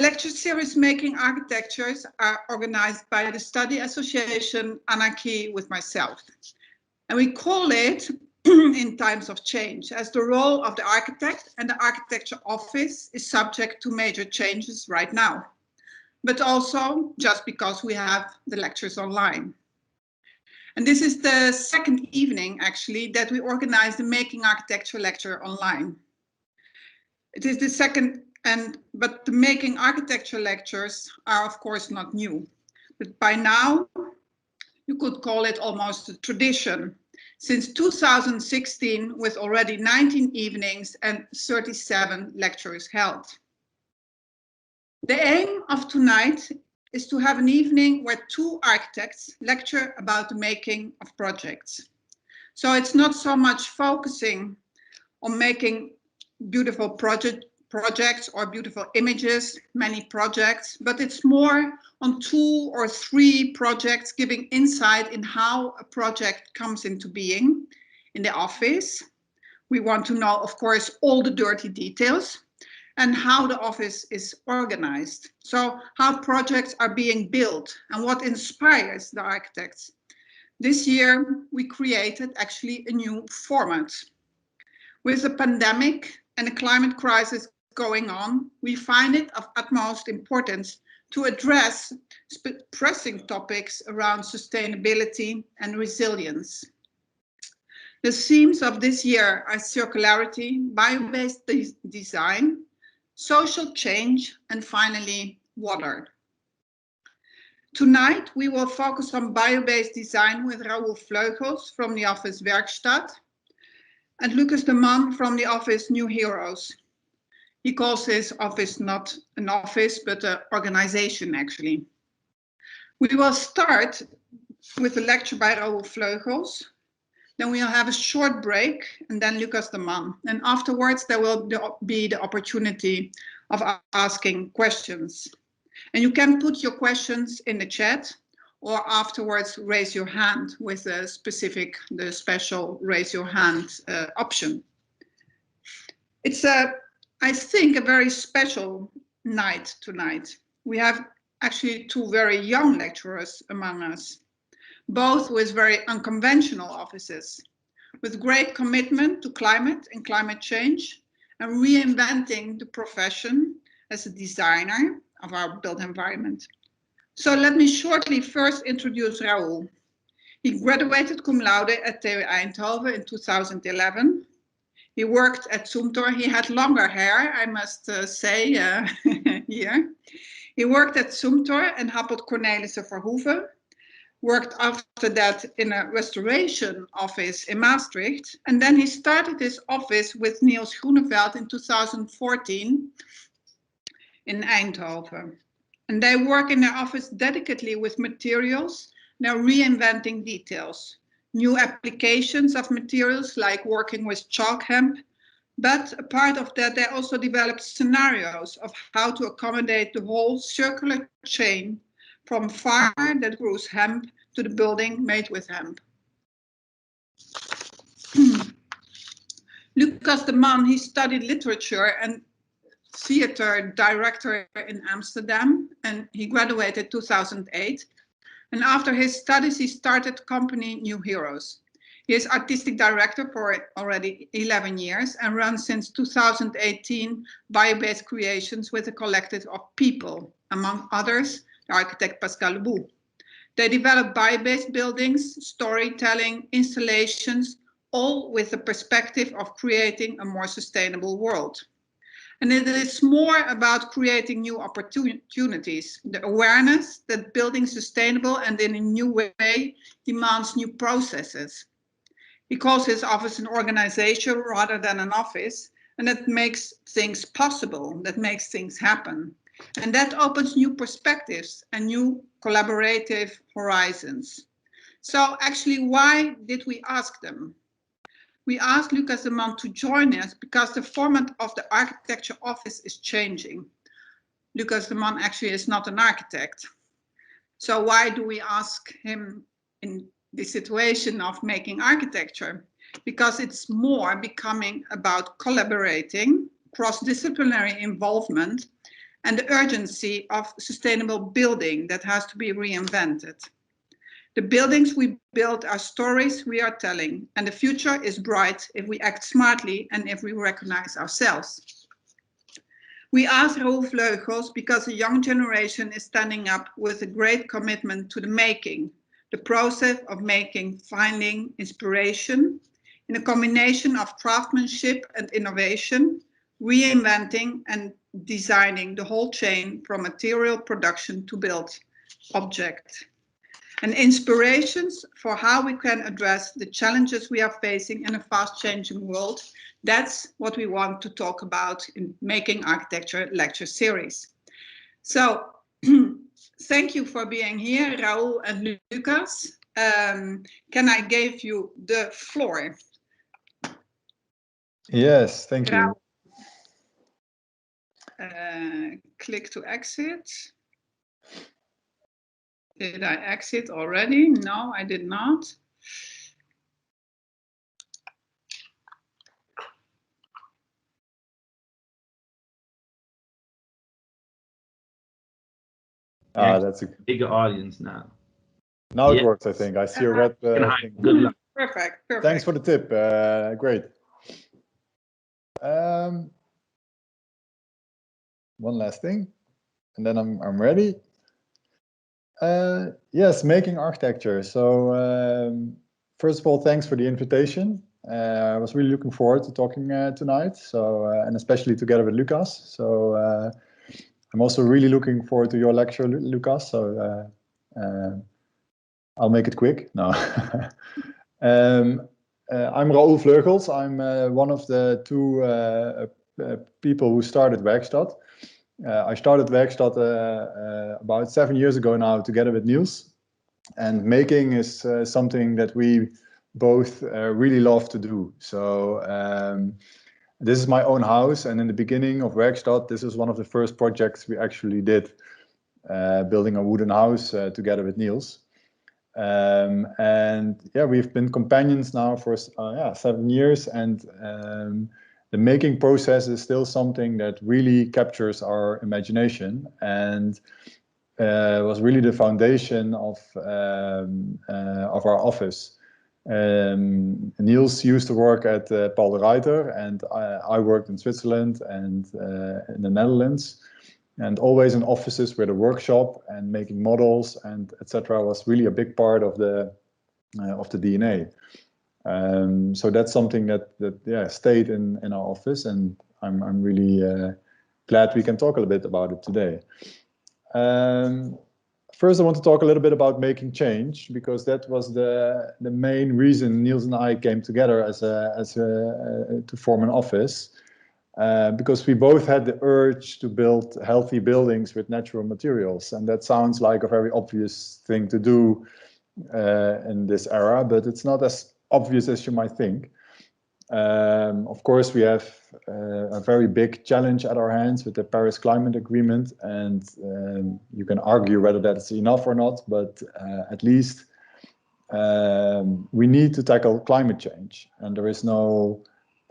lecture series Making Architectures are organized by the Study Association Anarchy with myself. And we call it in times of change, as the role of the architect and the architecture office is subject to major changes right now. But also just because we have the lectures online. And this is the second evening, actually, that we organize the Making Architecture lecture online. It is the second, but the Making Architecture lectures are, of course, not new. But by now, you could call it almost a tradition. Since 2016, with already 19 evenings and 37 lectures held. The aim of tonight is to have an evening where two architects lecture about the making of projects. So it's not so much focusing on making beautiful projects or beautiful images, many projects, but it's more on 2 or 3 projects giving insight in how a project comes into being in the office. We want to know, of course, all the dirty details and how the office is organized. So how projects are being built and what inspires the architects. This year, we created actually a new format. With the pandemic and the climate crisis going on, we find it of utmost importance to address pressing topics around sustainability and resilience. The themes of this year are circularity, bio-based design, social change, and finally, water. Tonight, we will focus on bio-based design with Raoul Vleugels from the office Werkstatt and Lucas de Man from the office New Heroes. He calls his office not an office, but an organization, actually. We will start with a lecture by Raoul Vleugels. Then we'll have a short break, and then Lucas de Man. And afterwards, there will be the opportunity of asking questions. And you can put your questions in the chat, or afterwards raise your hand with the special raise your hand option. It's I think a very special night tonight. We have actually 2 very young lecturers among us, both with very unconventional offices, with great commitment to climate and climate change and reinventing the profession as a designer of our built environment. So let me shortly first introduce Raoul. He graduated cum laude at TU Eindhoven in 2011. He worked at Zumthor. He had longer hair, I must say, here. He worked at Zumthor and Happel Cornelissen Verhoeven. Worked after that in a restoration office in Maastricht. And then he started his office with Niels Groeneveld in 2014 in Eindhoven. And they work in their office dedicatedly with materials. They're reinventing details. New applications of materials like working with chalk hemp. But a part of that, they also developed scenarios of how to accommodate the whole circular chain from farm that grows hemp to the building made with hemp. Lucas de Man, he studied literature and theater director in Amsterdam, and he graduated 2008. And after his studies, he started company New Heroes. He is artistic director for already 11 years and runs since 2018 bio-based creations with a collective of people, among others, the architect Pascal Lebout. They develop bio-based buildings, storytelling, installations, all with the perspective of creating a more sustainable world. And it is more about creating new opportunities, the awareness that building sustainable and in a new way demands new processes. He calls his office an organization rather than an office, and that makes things possible, that makes things happen. And that opens new perspectives and new collaborative horizons. So actually, why did we ask them? We asked Lucas de Man to join us because the format of the architecture office is changing. Lucas de Man actually is not an architect. So why do we ask him in the situation of making architecture? Because it's more becoming about collaborating, cross-disciplinary involvement, and the urgency of sustainable building that has to be reinvented. The buildings we build are stories we are telling, and the future is bright if we act smartly and if we recognize ourselves. We asked Raoul Vleugels because a young generation is standing up with a great commitment to the making, the process of making, finding inspiration in a combination of craftsmanship and innovation, reinventing and designing the whole chain from material production to build object. And inspirations for how we can address the challenges we are facing in a fast-changing world. That's what we want to talk about in Making Architecture lecture series. So thank you for being here, Raoul and Lucas. Can I give you the floor? Yes, thank you. Click to exit. Did I exit already? No, I did not. That's a bigger audience now. Now it works, I think. I see a red thing. Good luck. Perfect, perfect. Thanks for the tip. Great. One last thing, and then I'm ready. Yes, making architecture. So first of all, thanks for the invitation. I was really looking forward to talking tonight. So and especially together with Lucas. So I'm also really looking forward to your lecture, Lucas. So I'll make it quick. No. I'm Raoul Vleugels. I'm one of the two people who started Werkstatt. I started Werkstatt about 7 years ago now, together with Niels. And making is something that we both really love to do. So this is my own house, and in the beginning of Werkstatt, this is one of the first projects we actually did, building a wooden house together with Niels. And yeah, we've been companions now for 7 years, and the making process is still something that really captures our imagination, and was really the foundation of our office. Niels used to work at Paul de Ruiter, and I worked in Switzerland and in the Netherlands. And always in offices with a workshop and making models and etc. was really a big part of the DNA. So that's something that stayed in our office, and I'm really glad we can talk a little bit about it today. First, I want to talk a little bit about making change, because that was the main reason Niels and I came together to form an office. Because we both had the urge to build healthy buildings with natural materials. And that sounds like a very obvious thing to do in this era, but it's not as obvious as you might think. Of course, we have a very big challenge at our hands with the Paris Climate Agreement, and you can argue whether that's enough or not, but at least we need to tackle climate change, and there is no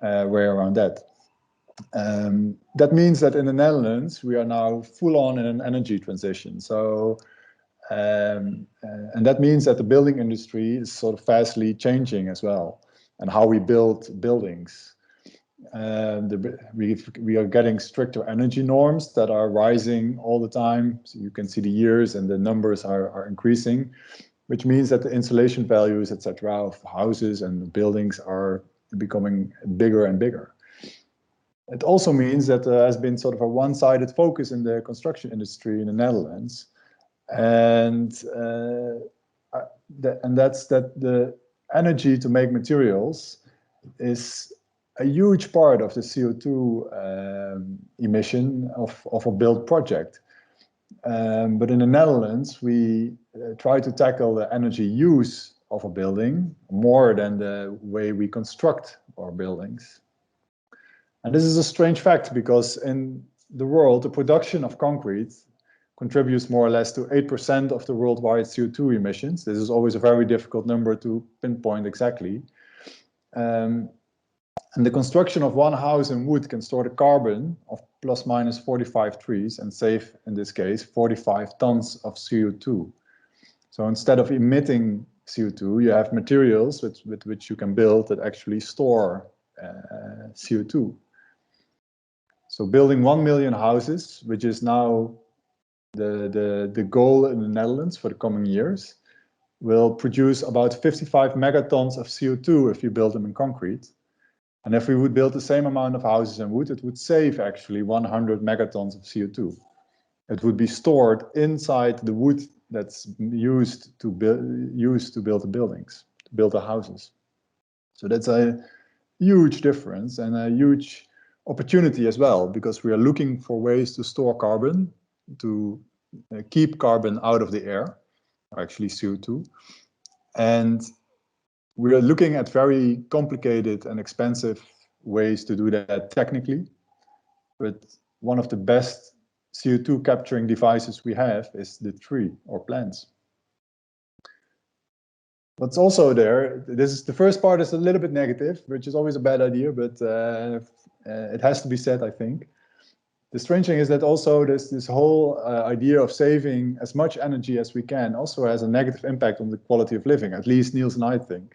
way around that. That means that in the Netherlands, we are now full on in an energy transition. So, and that means that the building industry is sort of fastly changing as well, and how we build buildings. We are getting stricter energy norms that are rising all the time. So you can see the years and the numbers are increasing, which means that the insulation values, etc., of houses and buildings are becoming bigger and bigger. It also means that there has been sort of a one-sided focus in the construction industry in the Netherlands, and that's that the energy to make materials is a huge part of the CO2 emission of a built project. But in the Netherlands, we try to tackle the energy use of a building more than the way we construct our buildings. And this is a strange fact, because in the world, the production of concrete contributes more or less to 8% of the worldwide CO2 emissions. This is always a very difficult number to pinpoint exactly. And the construction of one house in wood can store the carbon of plus minus 45 trees and save, in this case, 45 tons of CO2. So instead of emitting CO2, you have materials with which you can build that actually store CO2. So building 1 million houses, which is now the goal in the Netherlands for the coming years, will produce about 55 megatons of CO2 if you build them in concrete. And if we would build the same amount of houses in wood, it would save actually 100 megatons of CO2. It would be stored inside the wood that's used to build the buildings, to build the houses. So that's a huge difference and a huge opportunity as well, because we are looking for ways to store carbon, to keep carbon out of the air, or actually CO2. And we are looking at very complicated and expensive ways to do that technically. But one of the best CO2 capturing devices we have is the tree or plants. What's also there, this is the first part is a little bit negative, which is always a bad idea, but it has to be said, I think. The strange thing is that also this whole idea of saving as much energy as we can also has a negative impact on the quality of living, at least Niels and I think.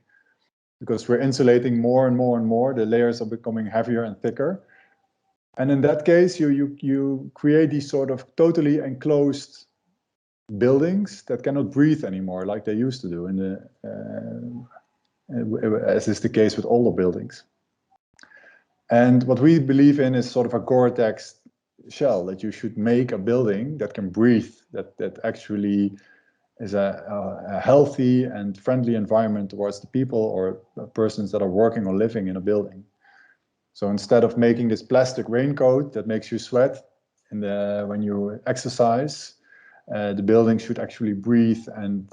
Because we're insulating more and more and more, the layers are becoming heavier and thicker. And in that case, you create these sort of totally enclosed buildings that cannot breathe anymore like they used to do, as is the case with older buildings. And what we believe in is sort of a Gore-Tex shell, that you should make a building that can breathe, that actually is a healthy and friendly environment towards the people or persons that are working or living in a building. So instead of making this plastic raincoat that makes you sweat when you exercise, the building should actually breathe and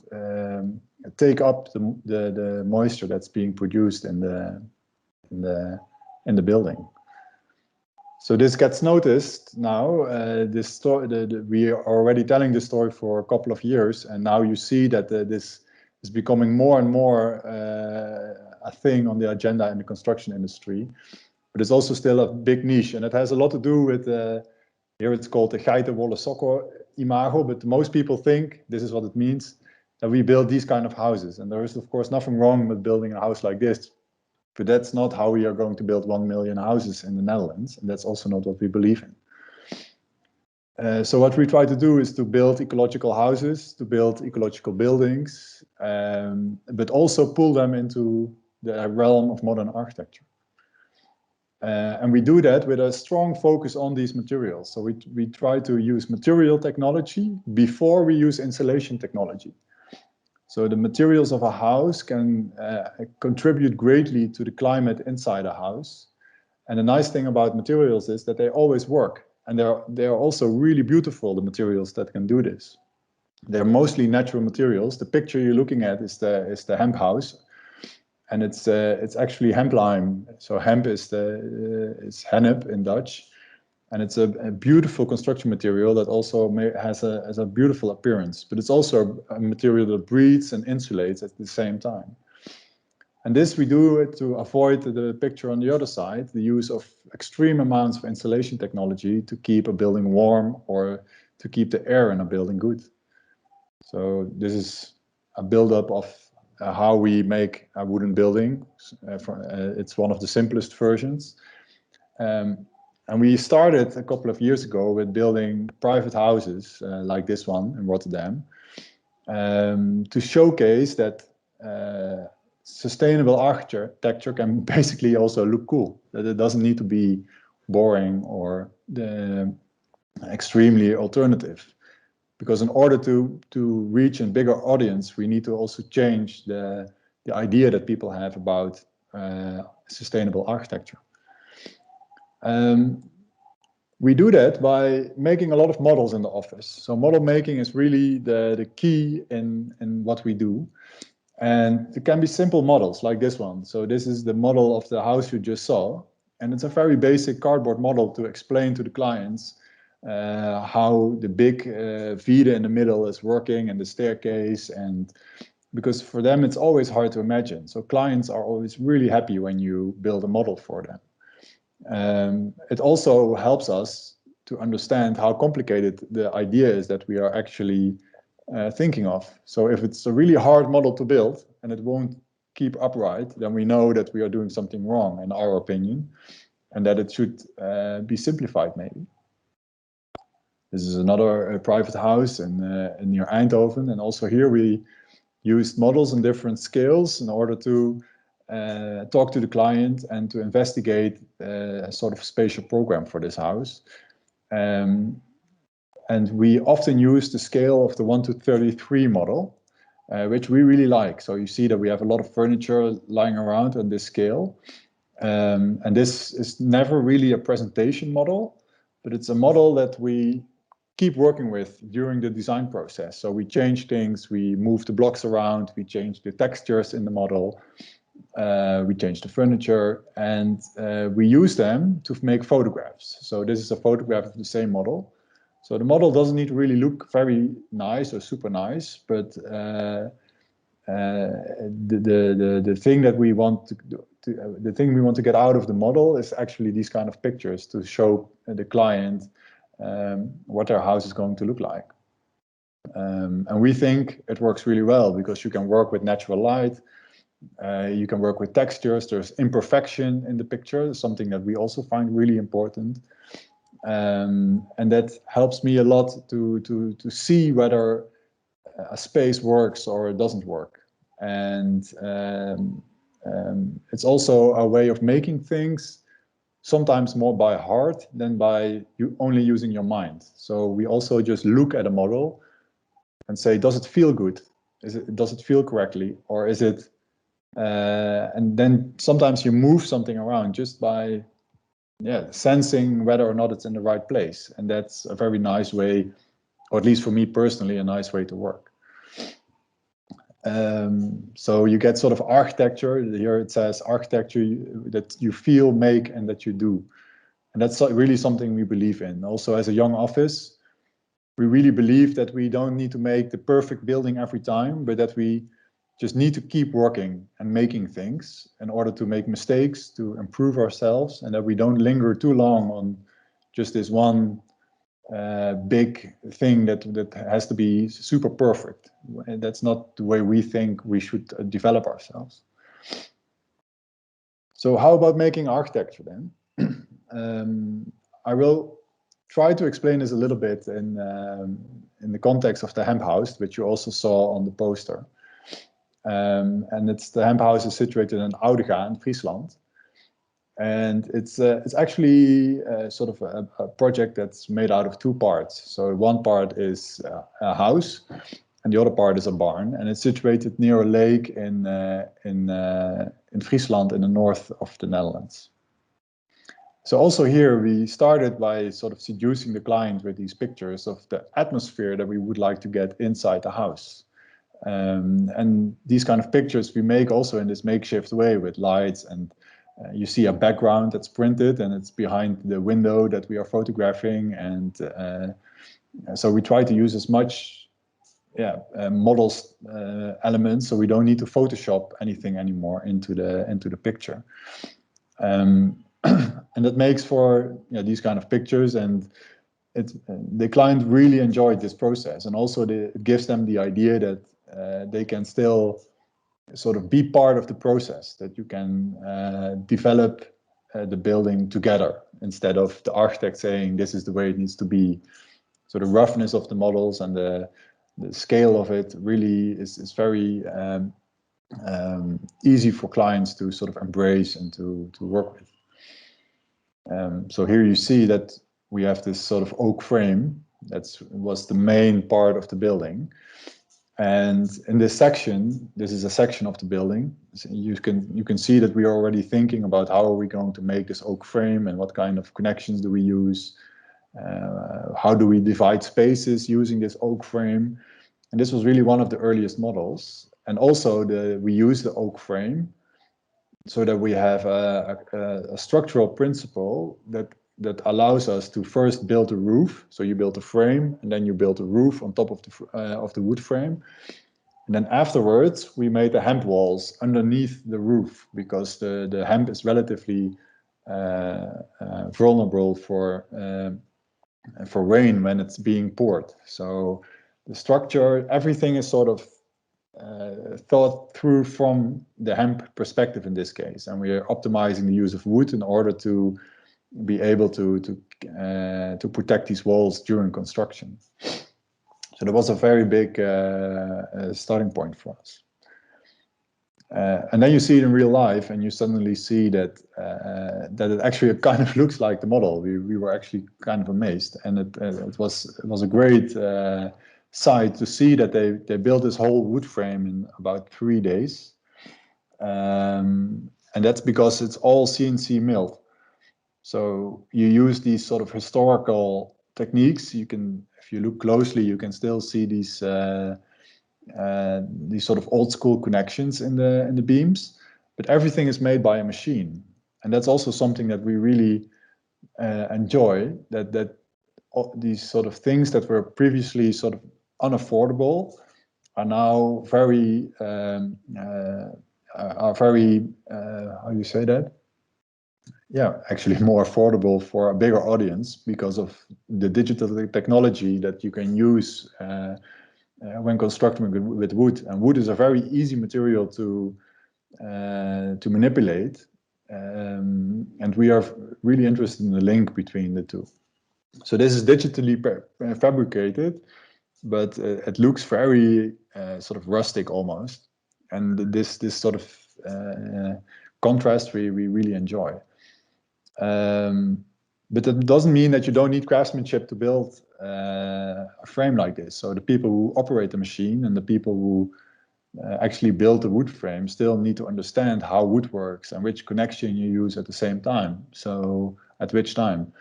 take up the moisture that's being produced in the building. So this gets noticed now. This story, we are already telling this story for a couple of years, and now you see that this is becoming more and more a thing on the agenda in the construction industry. But it's also still a big niche, and it has a lot to do with, here it's called the geitenwolle sokken imago, but most people think, this is what it means, that we build these kind of houses. And there is, of course, nothing wrong with building a house like this, but that's not how we are going to build 1 million houses in the Netherlands, and that's also not what we believe in. So what we try to do is to build ecological houses, to build ecological buildings, but also pull them into the realm of modern architecture. And we do that with a strong focus on these materials. So we try to use material technology before we use insulation technology. So the materials of a house can contribute greatly to the climate inside a house. And the nice thing about materials is that they always work. And they're also really beautiful, the materials that can do this. They're mostly natural materials. The picture you're looking at is the hemp house. And it's actually hemp lime. So hemp is hennep in Dutch, and it's a beautiful construction material that also has a beautiful appearance. But it's also a material that breathes and insulates at the same time. And this we do it to avoid the picture on the other side, the use of extreme amounts of insulation technology to keep a building warm or to keep the air in a building good. So this is a buildup of how we make a wooden building. It's one of the simplest versions. And we started a couple of years ago with building private houses like this one in Rotterdam to showcase that sustainable architecture can basically also look cool, that it doesn't need to be boring or extremely alternative. Because in order to reach a bigger audience, we need to also change the idea that people have about sustainable architecture. We do that by making a lot of models in the office. So model making is really the key in what we do. And it can be simple models like this one. So this is the model of the house you just saw. And it's a very basic cardboard model to explain to the clients how the big vide in the middle is working and the staircase and because for them it's always hard to imagine. So clients are always really happy when you build a model for them. It also helps us to understand how complicated the idea is that we are actually thinking of. So if it's a really hard model to build and it won't keep upright, then we know that we are doing something wrong, in our opinion, and that it should be simplified maybe. This is another private house near Eindhoven, and also here we used models on different scales in order to talk to the client and to investigate a sort of spatial program for this house. And we often use the scale of the 1:33 model, which we really like. So you see that we have a lot of furniture lying around on this scale. And this is never really a presentation model, but it's a model that we keep working with during the design process. So we change things, we move the blocks around, we change the textures in the model, we change the furniture, and we use them to make photographs. So this is a photograph of the same model. So the model doesn't need to really look very nice or super nice, but the thing that we want the thing we want to get out of the model is actually these kind of pictures to show the client what their house is going to look like. And we think it works really well because you can work with natural light, you can work with textures, there's imperfection in the picture, something that we also find really important. And that helps me a lot to see whether a space works or it doesn't work. And it's also a way of making things sometimes more by heart than by only using your mind. So we also just look at a model and say, does it feel good? Does it feel correctly? Or is it, and then sometimes you move something around just by sensing whether or not it's in the right place. And that's a very nice way, or at least for me personally, a nice way to work. So you get sort of architecture. Here it says architecture that you feel, make, and that you do. And that's really something we believe in. Also, as a young office, we really believe that we don't need to make the perfect building every time, but that we just need to keep working and making things in order to make mistakes, to improve ourselves, and that we don't linger too long on just this one big thing that has to be super perfect. That's not the way we think we should develop ourselves. So how about making architecture then? I will try to explain this a little bit in the context of the hemp house, which you also saw on the poster. And the hemp house is situated in Oudega in Friesland. And it's actually sort of a project that's made out of two parts. So one part is a house, and the other part is a barn, and it's situated near a lake in Friesland, in the north of the Netherlands. So also here we started by sort of seducing the client with these pictures of the atmosphere that we would like to get inside the house. And these kind of pictures we make also in this makeshift way with lights, and you see a background that's printed and it's behind the window that we are photographing. And so we try to use as much models elements, so we don't need to Photoshop anything anymore into the picture. And that makes for these kind of pictures, and the client really enjoyed this process, and also it gives them the idea that they can still sort of be part of the process, that you can develop the building together instead of the architect saying this is the way it needs to be. So the roughness of the models and the scale of it really is very easy for clients to sort of embrace and to work with. So here you see that we have this sort of oak frame that was the main part of the building. And in this section, this is a section of the building. So you can see that we are already thinking about how are we going to make this oak frame and what kind of connections do we use. How do we divide spaces using this oak frame? And this was really one of the earliest models. And also we use the oak frame so that we have a structural principle that allows us to first build a roof. So you build a frame and then you build a roof on top of the wood frame. And then afterwards, we made the hemp walls underneath the roof because the hemp is relatively vulnerable for rain when it's being poured. So the structure, everything is sort of thought through from the hemp perspective in this case, and we are optimizing the use of wood in order to be able to protect these walls during construction. So that was a very big starting point for us. And then you see it in real life, and you suddenly see that that it actually kind of looks like the model. We were actually kind of amazed, and it was a great sight to see that they built this whole wood frame in about 3 days, and that's because it's all CNC milled. So you use these sort of historical techniques. You can, if you look closely, you can still see these sort of old school connections in the beams, but everything is made by a machine, and that's also something that we really enjoy. That these sort of things that were previously sort of unaffordable are now very how do you say that? Yeah, actually more affordable for a bigger audience because of the digital technology that you can use when constructing with wood. And wood is a very easy material to manipulate, and we are really interested in the link between the two. So this is digitally fabricated, but it looks very sort of rustic almost, and this sort of contrast we really enjoy. But it doesn't mean that you don't need craftsmanship to build a frame like this. So the people who operate the machine and the people who actually build the wood frame still need to understand how wood works and which connection you use at the same time. So at which time.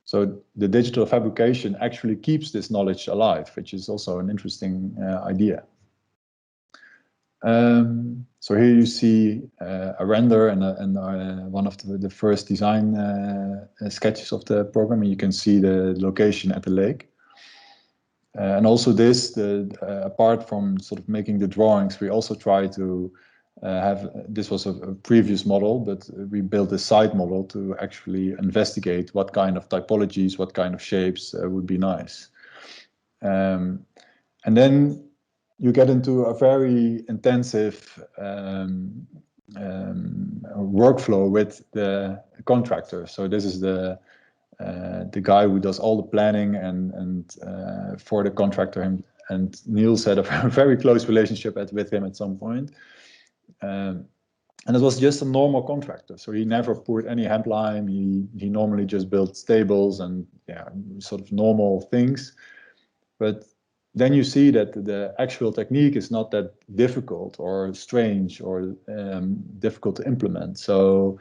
So the digital fabrication actually keeps this knowledge alive, which is also an interesting idea. So here you see a render and one of the first design sketches of the program, and you can see the location at the lake. And also this, apart from sort of making the drawings, we also try to this was a previous model, but we built a side model to actually investigate what kind of typologies, what kind of shapes would be nice. And then you get into a very intensive workflow with the contractor. So this is the guy who does all the planning and for the contractor, and Niels had a very close relationship with him at some point. And it was just a normal contractor, so he never poured any hemp lime. He normally just built stables and sort of normal things. But then you see that the actual technique is not that difficult or strange or difficult to implement. So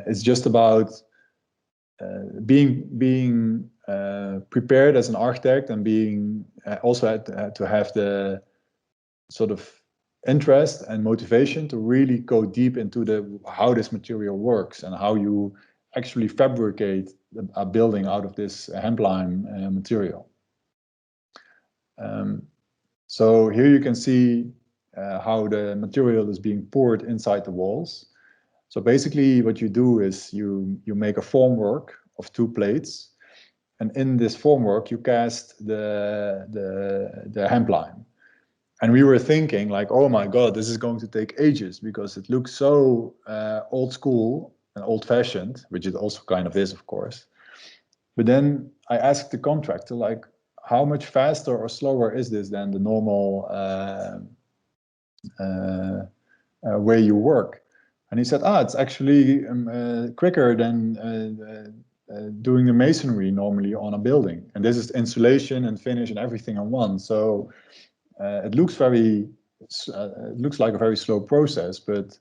it's just about being prepared as an architect, and being also had to have the sort of interest and motivation to really go deep into how this material works and how you actually fabricate a building out of this hemp lime material. So here you can see how the material is being poured inside the walls. So basically what you do is you make a formwork of 2 plates, and in this formwork you cast the hemp lime. And we were thinking like, oh my God, this is going to take ages because it looks so old school and old fashioned, which it also kind of is, of course. But then I asked the contractor, like, how much faster or slower is this than the normal way you work? And he said, it's actually quicker than doing the masonry normally on a building. And this is insulation and finish and everything in one. So it looks like a very slow process, but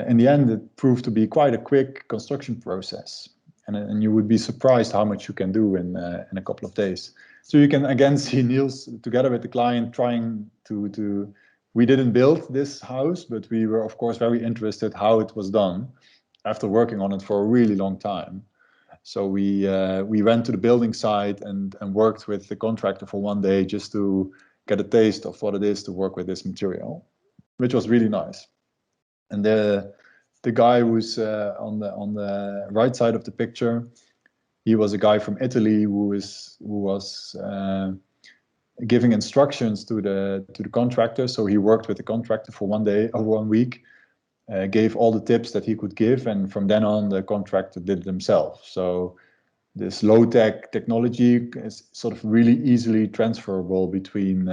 in the end, it proved to be quite a quick construction process. And you would be surprised how much you can do in a couple of days. So you can again see Niels together with the client trying to. We didn't build this house, but we were of course very interested how it was done after working on it for a really long time. So we went to the building site and worked with the contractor for 1 day just to get a taste of what it is to work with this material, which was really nice. And the guy who's on the right side of the picture, he was a guy from Italy who was giving instructions to the contractor. So he worked with the contractor for 1 day or 1 week, gave all the tips that he could give, and from then on the contractor did it himself. So this low-tech technology is sort of really easily transferable between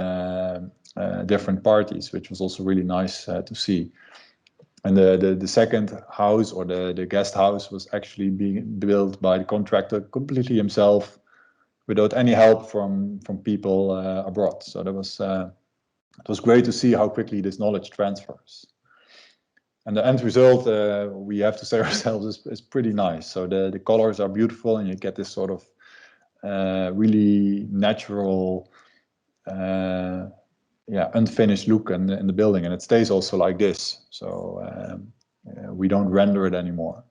different parties, which was also really nice to see. And the second house, or the guest house, was actually being built by the contractor completely himself, without any help from people abroad. So that was it was great to see how quickly this knowledge transfers. And the end result, we have to say ourselves, is pretty nice. So the colors are beautiful, and you get this sort of really natural, unfinished look in the building, and it stays also like this. So we don't render it anymore.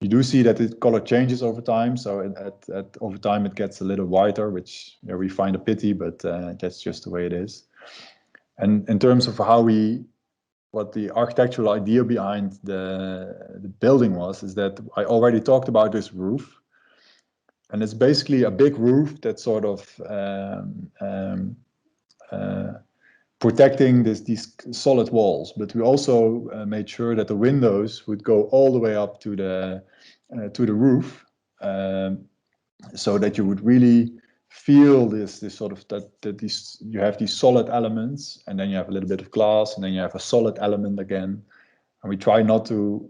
You do see that the color changes over time. So over time it gets a little whiter, which we find a pity, but that's just the way it is. And in terms of what the architectural idea behind the building was, is that I already talked about this roof. And it's basically a big roof that's sort of protecting these solid walls. But we also made sure that the windows would go all the way up to the roof, so that you would really feel this sort of that you have these solid elements, and then you have a little bit of glass, and then you have a solid element again. And we try not to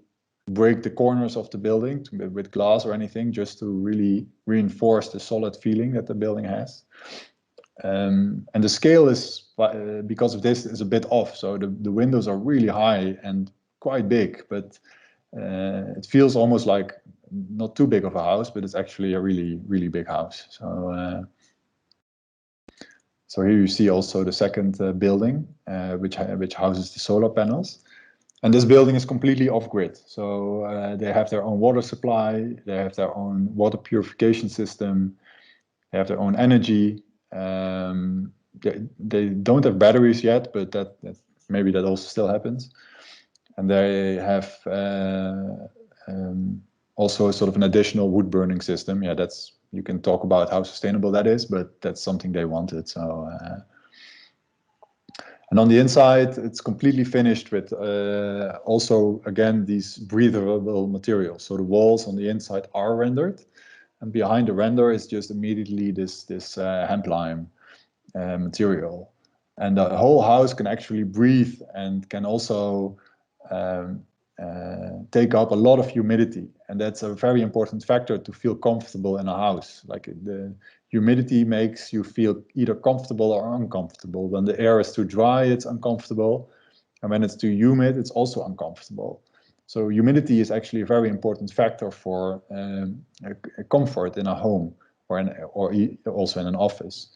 break the corners of the building with glass or anything, just to really reinforce the solid feeling that the building has. And the scale is, because of this, is a bit off. So the windows are really high and quite big, but it feels almost like not too big of a house, but it's actually a really, really big house. So so here you see also the second building, which houses the solar panels. And this building is completely off-grid. So they have their own water supply, they have their own water purification system, they have their own energy. They don't have batteries yet, but that maybe that also still happens. And they have also sort of an additional wood burning system. Yeah, you can talk about how sustainable that is, but that's something they wanted. So. And on the inside, it's completely finished with also, again, these breathable materials. So the walls on the inside are rendered, and behind the render is just immediately this hemp lime material. And the whole house can actually breathe and can also take up a lot of humidity. And that's a very important factor to feel comfortable in a house. Like the humidity makes you feel either comfortable or uncomfortable. When the air is too dry, it's uncomfortable. And when it's too humid, it's also uncomfortable. So humidity is actually a very important factor for comfort in a home, or also in an office.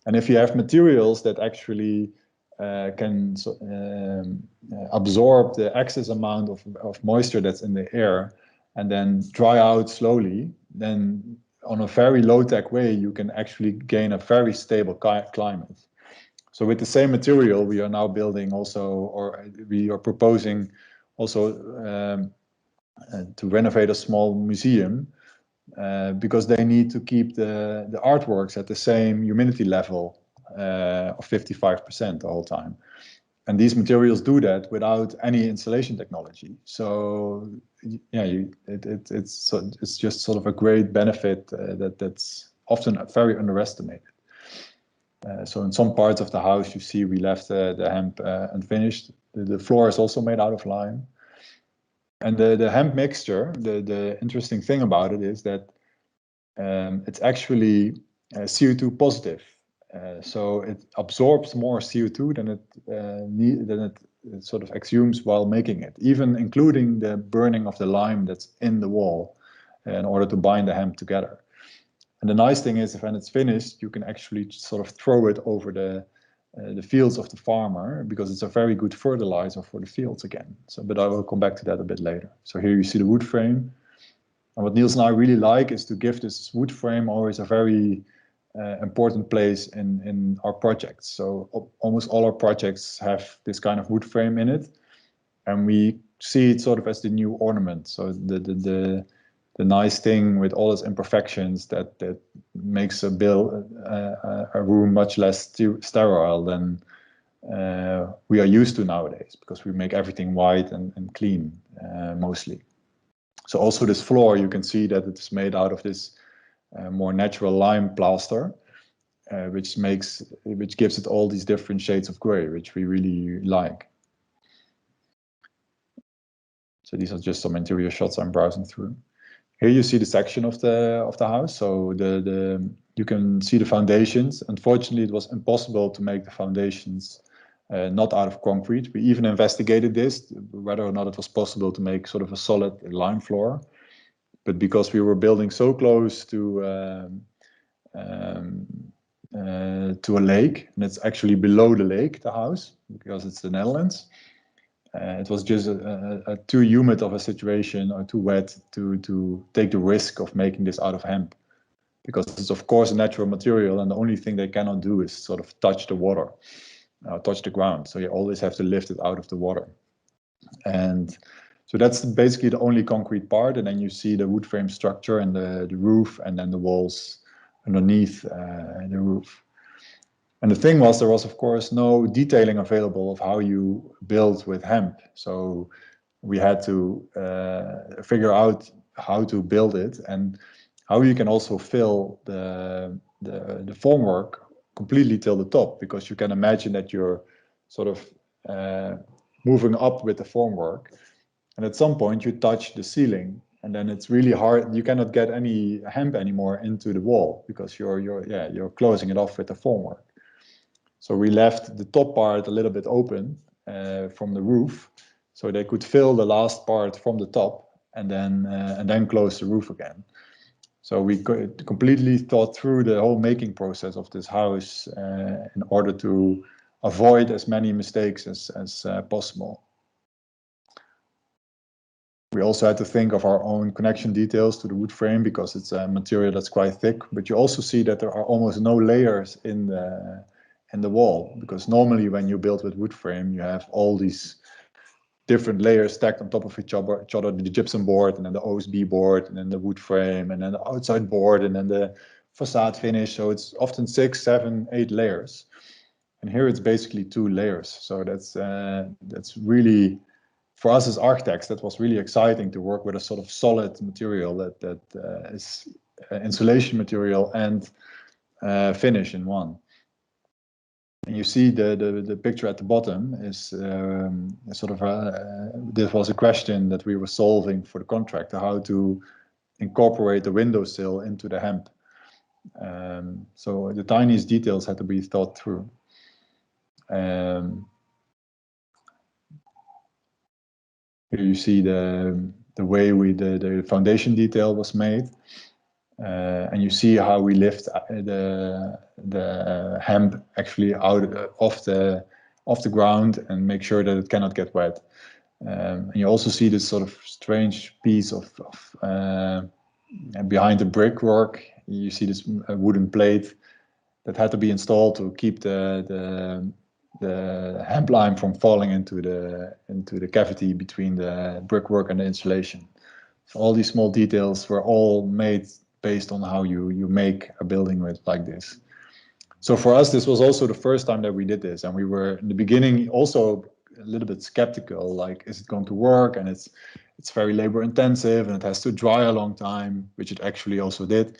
And if you have materials that actually can absorb the excess amount of moisture that's in the air and then dry out slowly, then on a very low-tech way, you can actually gain a very stable climate. So with the same material, we are now building also, or we are proposing also to renovate a small museum, because they need to keep the artworks at the same humidity level of 55% the whole time. And these materials do that without any insulation technology. So yeah, it's just sort of a great benefit that's often very underestimated. So in some parts of the house, you see we left the hemp unfinished. The floor is also made out of lime. And the hemp mixture, the interesting thing about it is that it's actually CO2 positive. So it absorbs more CO2 than it sort of exhumes while making it, even including the burning of the lime that's in the wall in order to bind the hemp together. And the nice thing is, when it's finished, you can actually sort of throw it over the fields of the farmer, because it's a very good fertilizer for the fields again. So, but I will come back to that a bit later. So here you see the wood frame. And what Niels and I really like is to give this wood frame always a very important place in our projects. So almost all our projects have this kind of wood frame in it, and we see it sort of as the new ornament. So the nice thing with all its imperfections that makes a room much less sterile than we are used to nowadays, because we make everything white and clean mostly. So also this floor, you can see that it's made out of this more natural lime plaster, which gives it all these different shades of gray, which we really like. So these are just some interior shots I'm browsing through. Here you see the section of the house. So you can see the foundations. Unfortunately, it was impossible to make the foundations not out of concrete. We even investigated this, whether or not it was possible to make sort of a solid lime floor. But because we were building so close to a lake, and it's actually below the lake, the house, because it's the Netherlands. It was just too humid of a situation, or too wet to take the risk of making this out of hemp, because it's of course a natural material, and the only thing they cannot do is sort of touch the water, touch the ground. So you always have to lift it out of the water. And so that's basically the only concrete part, and then you see the wood frame structure and the roof, and then the walls underneath the roof. And the thing was, there was of course no detailing available of how you build with hemp. So we had to figure out how to build it, and how you can also fill the formwork completely till the top, because you can imagine that you're sort of moving up with the formwork, and at some point you touch the ceiling, and then it's really hard. You cannot get any hemp anymore into the wall, because you're closing it off with the formwork. So we left the top part a little bit open from the roof, so they could fill the last part from the top, and then close the roof again. So we completely thought through the whole making process of this house in order to avoid as many mistakes as possible. We also had to think of our own connection details to the wood frame, because it's a material that's quite thick. But you also see that there are almost no layers in the wall, because normally when you build with wood frame, you have all these different layers stacked on top of each other, the gypsum board, and then the OSB board, and then the wood frame, and then the outside board, and then the facade finish. So it's often 6, 7, 8 layers. And here it's basically 2 layers. So that's really, for us as architects, that was really exciting to work with a sort of solid material that is insulation material and finish in one. And you see the picture at the bottom is sort of this was a question that we were solving for the contractor, how to incorporate the windowsill into the hemp. So the tiniest details had to be thought through. Here you see the way the foundation detail was made. And you see how we lift the hemp actually out off the ground and make sure that it cannot get wet. And you also see this sort of strange piece of behind the brickwork. You see this wooden plate that had to be installed to keep the hemp lime from falling into the cavity between the brickwork and the insulation. So all these small details were all made based on how you make a building like this. So for us, this was also the first time that we did this, and we were in the beginning also a little bit skeptical, like, is it going to work? And it's very labor intensive, and it has to dry a long time, which it actually also did.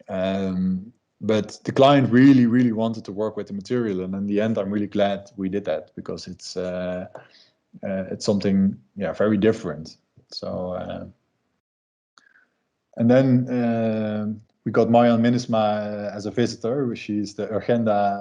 But the client really, really wanted to work with the material, and in the end, I'm really glad we did that, because it's something, very different. So. And then we got Marjan Minnesma as a visitor. She's the agenda,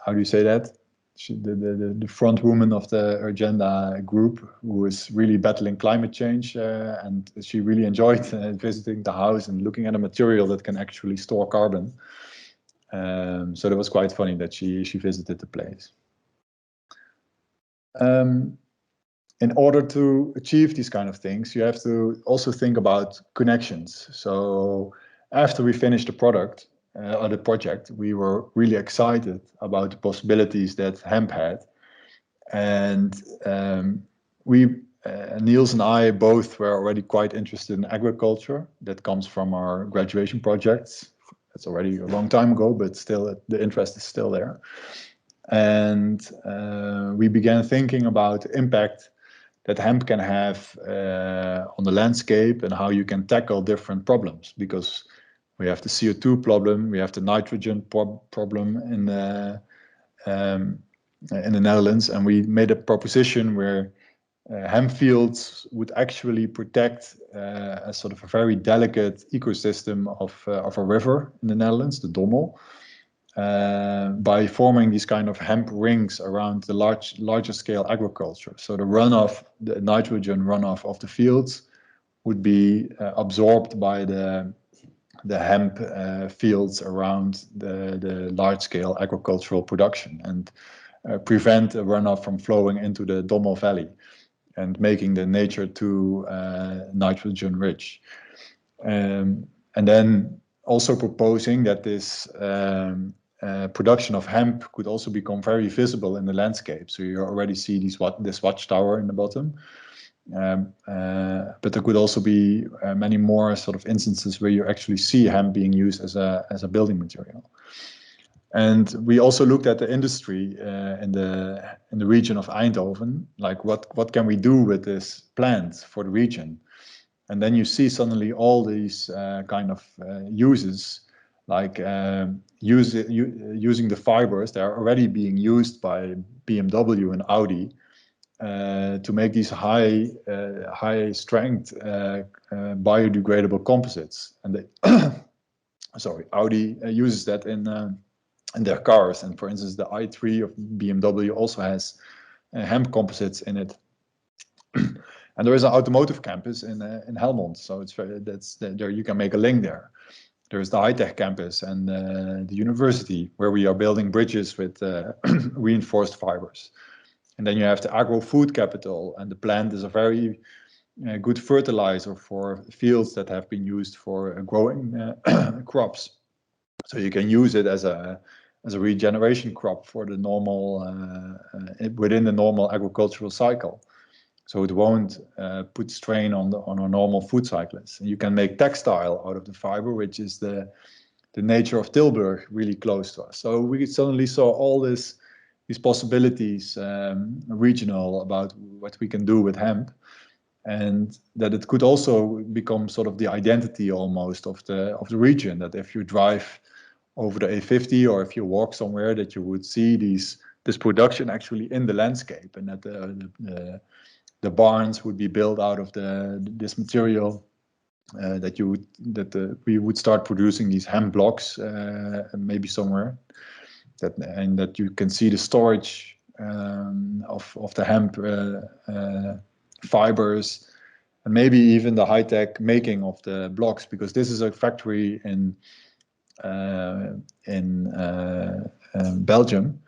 how do you say that? The front woman of the agenda group, who is really battling climate change, and she really enjoyed visiting the house and looking at a material that can actually store carbon. So that was quite funny that she visited the place. In order to achieve these kind of things, you have to also think about connections. So after we finished the product or the project, we were really excited about the possibilities that hemp had. And Niels and I both were already quite interested in agriculture. That comes from our graduation projects. It's already a long time ago, but still the interest is still there. And we began thinking about the impact that hemp can have on the landscape and how you can tackle different problems, because we have the CO2 problem, we have the nitrogen problem in the Netherlands, and we made a proposition where hemp fields would actually protect a sort of a very delicate ecosystem of a river in the Netherlands, the Dommel, by forming these kind of hemp rings around the larger scale agriculture. So the runoff, the nitrogen runoff of the fields would be absorbed by the hemp fields around the large scale agricultural production, and prevent a runoff from flowing into the Dommel Valley and making the nature too nitrogen rich. And then also proposing that this production of hemp could also become very visible in the landscape. So you already see this watchtower in the bottom. But there could also be many more sort of instances where you actually see hemp being used as a building material. And we also looked at the industry in the region of Eindhoven, like what can we do with this plant for the region? And then you see suddenly all these kind of uses, like using the fibers that are already being used by BMW and Audi to make these high strength biodegradable composites. And they sorry, Audi uses that in their cars. And for instance, the i3 of BMW also has hemp composites in it. And there is an automotive campus in Helmond, so there you can make a link there. There's the high-tech campus and the university, where we are building bridges with reinforced fibers. And then you have the agro-food capital, and the plant is a very good fertilizer for fields that have been used for growing crops. So you can use it as a regeneration crop for the normal within the normal agricultural cycle. So it won't put strain on our normal food cyclists. And you can make textile out of the fiber, which is the nature of Tilburg, really close to us. So we suddenly saw all these possibilities regional about what we can do with hemp, and that it could also become sort of the identity almost of the region. That if you drive over the A50 or if you walk somewhere, that you would see this production actually in the landscape, and that the barns would be built out of this material, that we would start producing these hemp blocks maybe somewhere, and that you can see the storage of the hemp fibers, and maybe even the high-tech making of the blocks, because this is a factory in Belgium,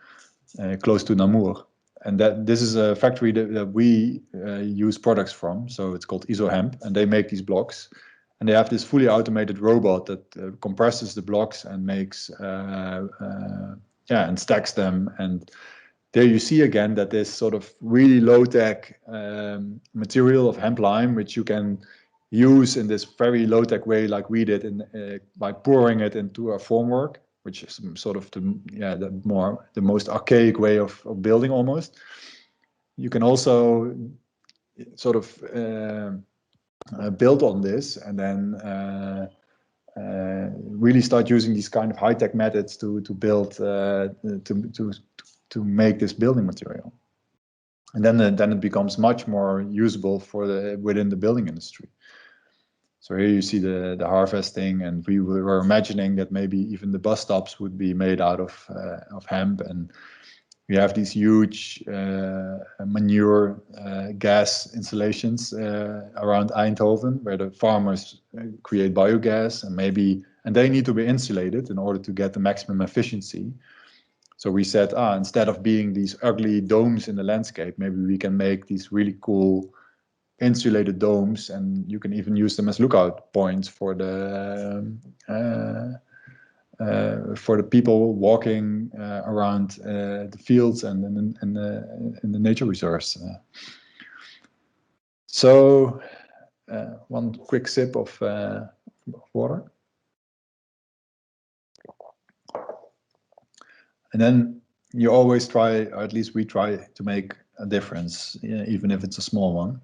close to Namur. And this is a factory that we use products from. So it's called IsoHemp, and they make these blocks. And they have this fully automated robot that compresses the blocks and makes, and stacks them. And there you see again that this sort of really low-tech material of hemp lime, which you can use in this very low-tech way, like we did by pouring it into a formwork, which is sort of the most archaic way of building almost. You can also sort of build on this, and then really start using these kind of high-tech methods to build to make this building material. And then it becomes much more usable within the building industry. So here you see the harvesting, and we were imagining that maybe even the bus stops would be made out of hemp, and we have these huge manure gas installations around Eindhoven, where the farmers create biogas, and they need to be insulated in order to get the maximum efficiency. So we said, instead of being these ugly domes in the landscape, maybe we can make these really cool insulated domes, and you can even use them as lookout points for the people walking around the fields and in the nature reserves. So one quick sip of water. And then you always try, or at least we try, to make a difference, even if it's a small one.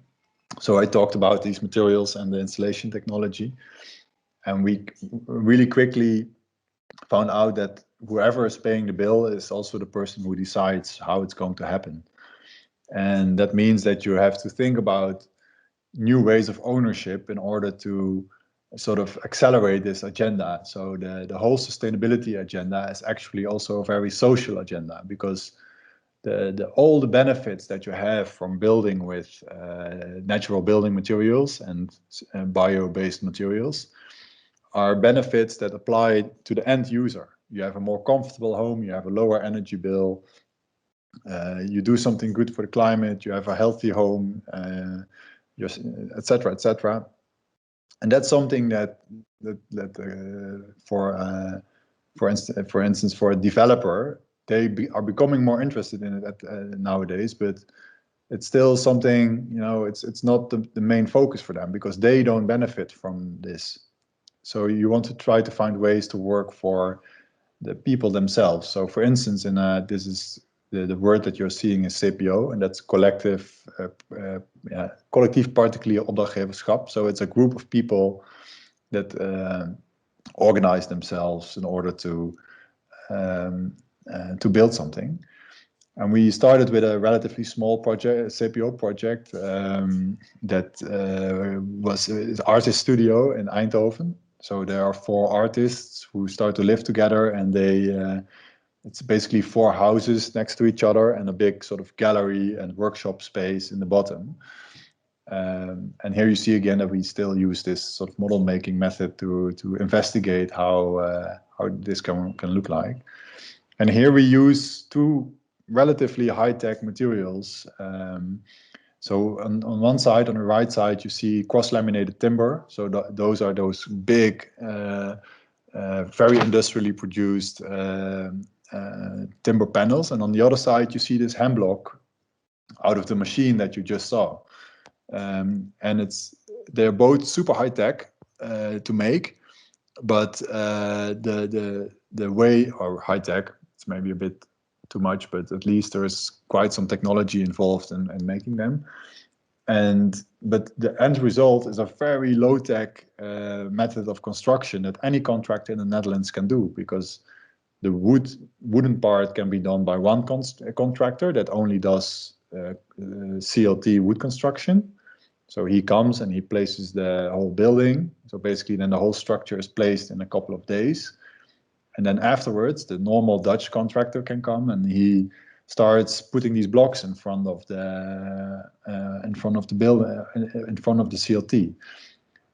So I talked about these materials and the installation technology, and we really quickly found out that whoever is paying the bill is also the person who decides how it's going to happen. And that means that you have to think about new ways of ownership in order to sort of accelerate this agenda. So the whole sustainability agenda is actually also a very social agenda, because all the benefits that you have from building with natural building materials and bio-based materials are benefits that apply to the end user. You have a more comfortable home, you have a lower energy bill, you do something good for the climate, you have a healthy home, etc., etc. And that's something that for instance, for a developer, they are becoming more interested in it nowadays, but it's still something, it's not the main focus for them, because they don't benefit from this. So you want to try to find ways to work for the people themselves. So for instance, this is the word that you're seeing is CPO, and that's collectief particulier opdrachtgeverschap. So it's a group of people that organize themselves in order to build something. And we started with a relatively small project, a CPO project, that was an artist studio in Eindhoven. So there are 4 artists who start to live together, and it's basically 4 houses next to each other and a big sort of gallery and workshop space in the bottom. And here you see again that we still use this sort of model making method to investigate how this can look like. And here we use 2 relatively high-tech materials. So on one side, on the right side, you see cross-laminated timber. So those are those big, very industrially produced timber panels. And on the other side, you see this hemblock out of the machine that you just saw. And they're both super high-tech to make, but the way, or high-tech, it's maybe a bit too much, but at least there's quite some technology involved in making them. But the end result is a very low-tech method of construction that any contractor in the Netherlands can do, because the wooden part can be done by one contractor that only does CLT wood construction. So he comes and he places the whole building. So basically then the whole structure is placed in a couple of days. And then afterwards, the normal Dutch contractor can come and he starts putting these blocks in front of the building, in front of the CLT.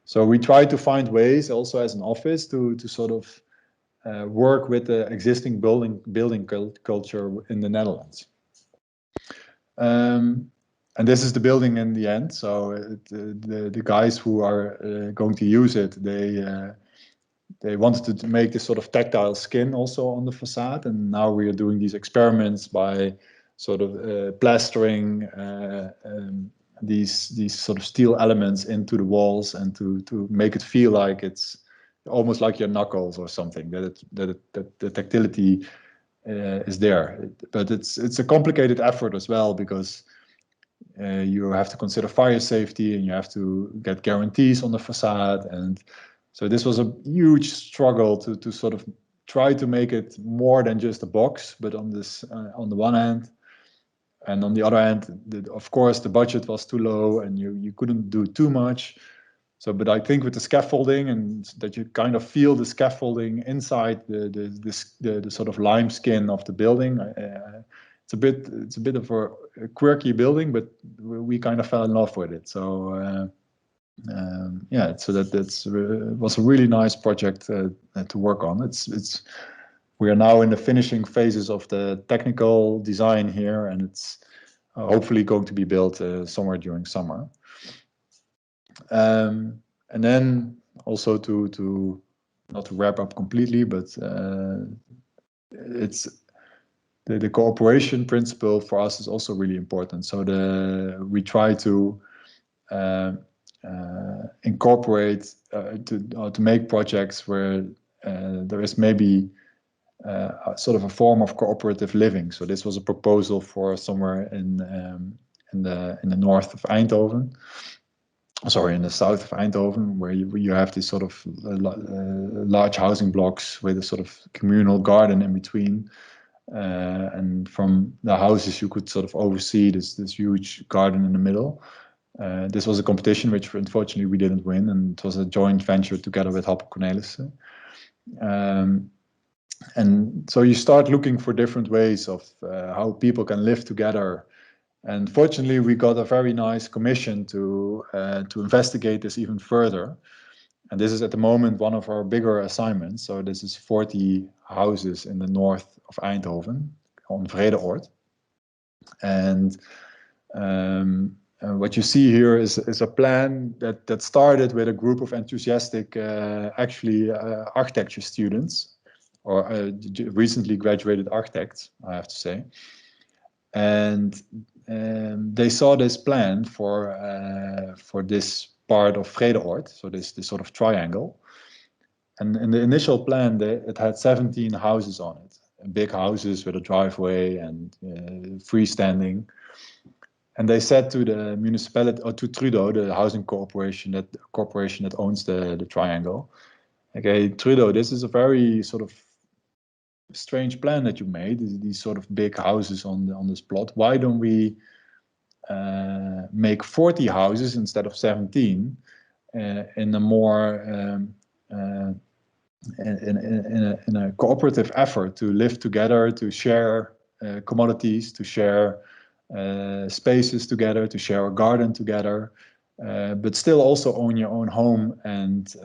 So we try to find ways also as an office to sort of work with the existing building culture in the Netherlands. And this is the building in the end. So the guys who are going to use it, they wanted to make this sort of tactile skin also on the facade, and now we are doing these experiments by sort of plastering these sort of steel elements into the walls, and to make it feel like it's almost like your knuckles or something, that the tactility is there. But it's a complicated effort as well, because you have to consider fire safety and you have to get guarantees on the facade. And so this was a huge struggle to sort of try to make it more than just a box, but on the one hand, and on the other hand, of course, the budget was too low and you couldn't do too much. So, but I think with the scaffolding, and that you kind of feel the scaffolding inside the sort of lime skin of the building, it's a bit of a quirky building, but we kind of fell in love with it. So yeah, so that's was a really nice project to work on. We are now in the finishing phases of the technical design here, and it's hopefully going to be built somewhere during summer. And then also to not to wrap up completely, but it's the cooperation principle for us is also really important. So we try to incorporate to make projects where there is maybe sort of a form of cooperative living. So this was a proposal for somewhere in the north of Eindhoven. Sorry, in the south of Eindhoven, where you have these sort of large housing blocks with a sort of communal garden in between. And from the houses, you could sort of oversee this huge garden in the middle. This was a competition which unfortunately we didn't win, and it was a joint venture together with Happe Cornelissen. And so you start looking for different ways of how people can live together. And fortunately, we got a very nice commission to investigate this even further. And this is at the moment one of our bigger assignments. So this is 40 houses in the north of Eindhoven on Vredeoord. And what you see here is a plan that started with a group of enthusiastic, architecture students, or recently graduated architects, I have to say. And they saw this plan for this part of Vredeoord, so this sort of triangle. And in the initial plan, it had 17 houses on it, big houses with a driveway and freestanding. And they said to the municipality, or to Trudeau, the housing corporation that owns the triangle, okay, Trudeau, this is a very sort of strange plan that you made. These sort of big houses on this plot. Why don't we make 40 houses instead of 17 in a more in a cooperative effort to live together, to share commodities, to share spaces together, to share a garden together, but still also own your own home and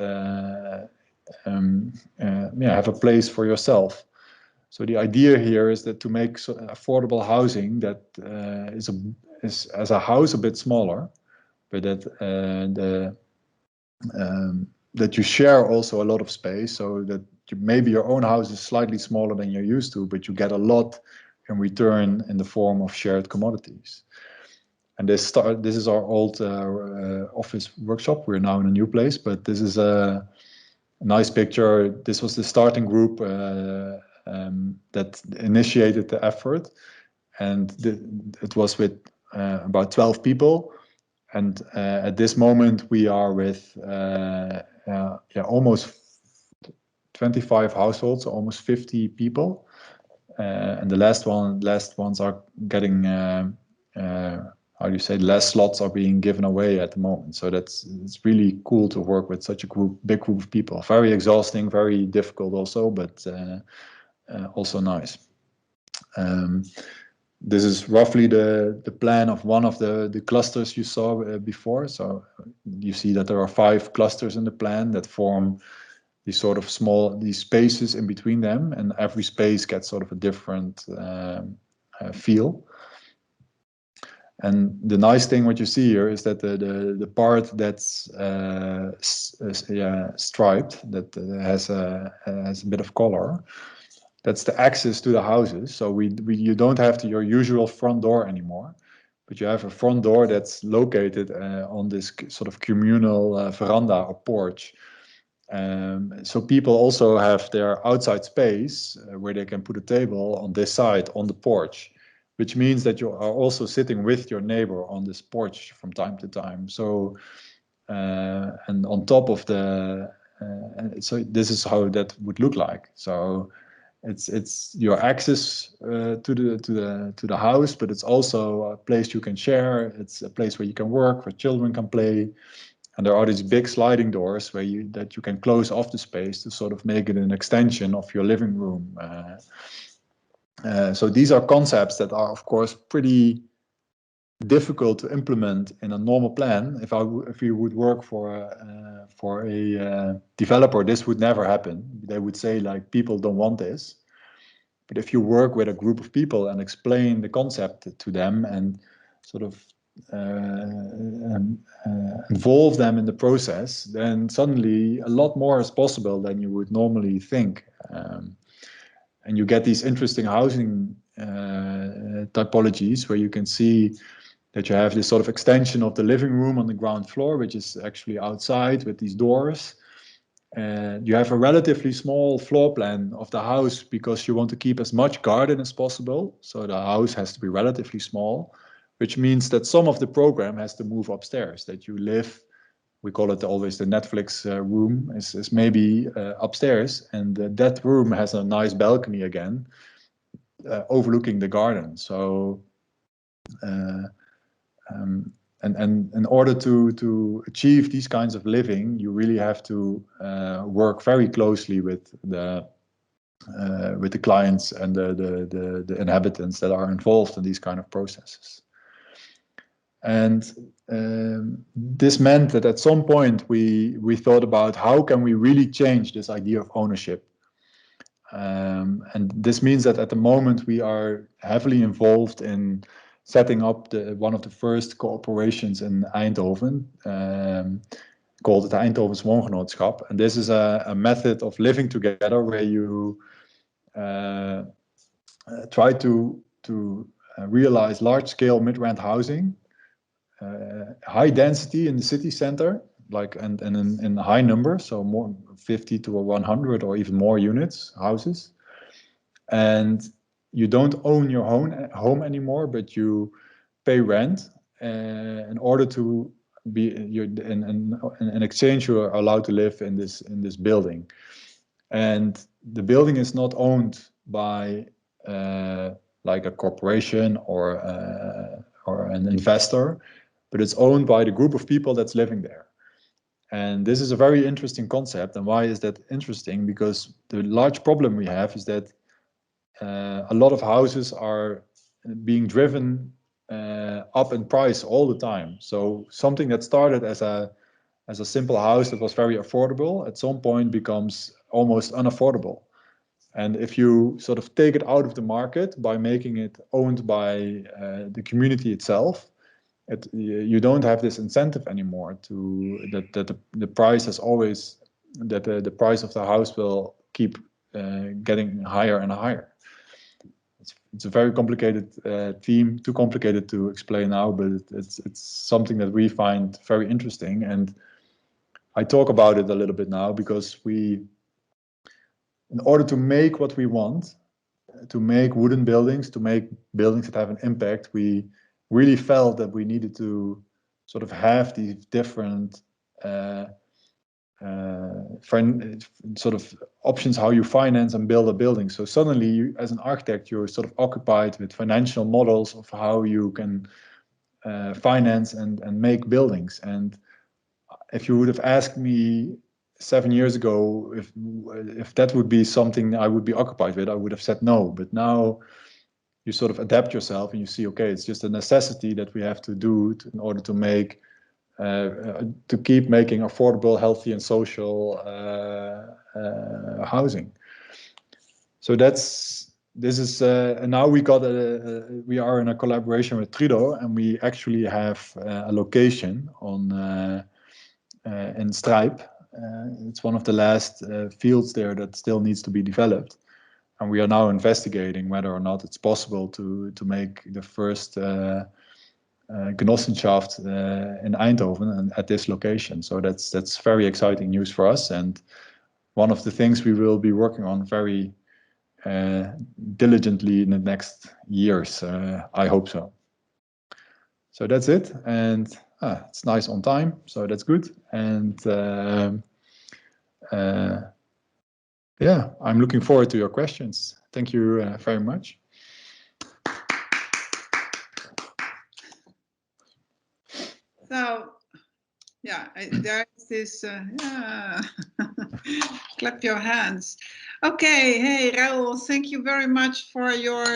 have a place for yourself. So the idea here is that to make affordable housing that is as a house a bit smaller, but that that you share also a lot of space, so that maybe your own house is slightly smaller than you're used to, but you get a lot in return in the form of shared commodities. And this is our old office workshop. We're now in a new place, but this is a nice picture. This was the starting group that initiated the effort, and it was with about 12 people. And at this moment, we are with almost 25 households, almost 50 people. And the last ones are getting, how do you say, less slots are being given away at the moment. So it's really cool to work with such a big group of people. Very exhausting, very difficult also, but also nice. This is roughly the plan of one of the clusters you saw before. So you see that there are 5 clusters in the plan that form these sort of these spaces in between them, and every space gets sort of a different feel. And the nice thing what you see here is that the part that's striped, that has a bit of color, that's the access to the houses. So you don't have your usual front door anymore, but you have a front door that's located on this sort of communal veranda or porch. So people also have their outside space where they can put a table on this side on the porch, which means that you are also sitting with your neighbor on this porch from time to time. So and on top of so this is how that would look like. So it's your access to the house, but it's also a place you can share. It's a place where you can work, where children can play, and there are these big sliding doors that you can close off the space to sort of make it an extension of your living room. So these are concepts that are, of course, pretty difficult to implement in a normal plan. If you would work for a developer, this would never happen. They would say, like, people don't want this. But if you work with a group of people and explain the concept to them and sort of and involve them in the process, then suddenly a lot more is possible than you would normally think. And you get these interesting housing typologies where you can see that you have this sort of extension of the living room on the ground floor, which is actually outside with these doors. And you have a relatively small floor plan of the house because you want to keep as much garden as possible. So the house has to be relatively small, which means that some of the program has to move upstairs, that you live, we call it always the Netflix room, is maybe upstairs. And that room has a nice balcony again, overlooking the garden. So, and in order to achieve these kinds of living, you really have to work very closely with the clients and the inhabitants that are involved in these kind of processes. And this meant that at some point we thought about how can we really change this idea of ownership. And this means that at the moment we are heavily involved in setting up one of the first cooperations in Eindhoven, called het Eindhovens Woongenootschap. And this is a method of living together where you try to realize large-scale mid-rent housing, high density in the city center, like and in high numbers, so more 50 to 100 or even more units, houses. And you don't own your home anymore, but you pay rent in order to be in exchange you are allowed to live in this building. And the building is not owned by like a corporation or an investor, but it's owned by the group of people that's living there. And this is a very interesting concept. And why is that interesting? Because the large problem we have is that a lot of houses are being driven up in price all the time. So something that started as a simple house that was very affordable at some point becomes almost unaffordable. And if you sort of take it out of the market by making it owned by the community itself, you don't have this incentive anymore to that the price has always, that the price of the house will keep getting higher and higher. It's a very complicated theme, too complicated to explain now, but it's something that we find very interesting. And I talk about it a little bit now because in order to make what we want, to make wooden buildings, to make buildings that have an impact, we really felt that we needed to sort of have these different sort of options how you finance and build a building. So suddenly, you, as an architect, you're sort of occupied with financial models of how you can finance and make buildings. And if you would have asked me 7 years ago if that would be something I would be occupied with, I would have said no. But now you sort of adapt yourself and you see, okay, it's just a necessity that we have to do in order to make to keep making affordable, healthy, and social housing. So this is and now we are in a collaboration with Trudeau, and we actually have a location on in Strijp. It's one of the last fields there that still needs to be developed, and we are now investigating whether or not it's possible to make the first Genossenschaft in Eindhoven and at this location. So that's very exciting news for us, and one of the things we will be working on very diligently in the next years. I hope so. So that's it, and it's nice on time, so that's good. And yeah, I'm looking forward to your questions. Thank you very much. So, yeah, there's this, clap your hands. Okay, hey, Raoul, thank you very much for your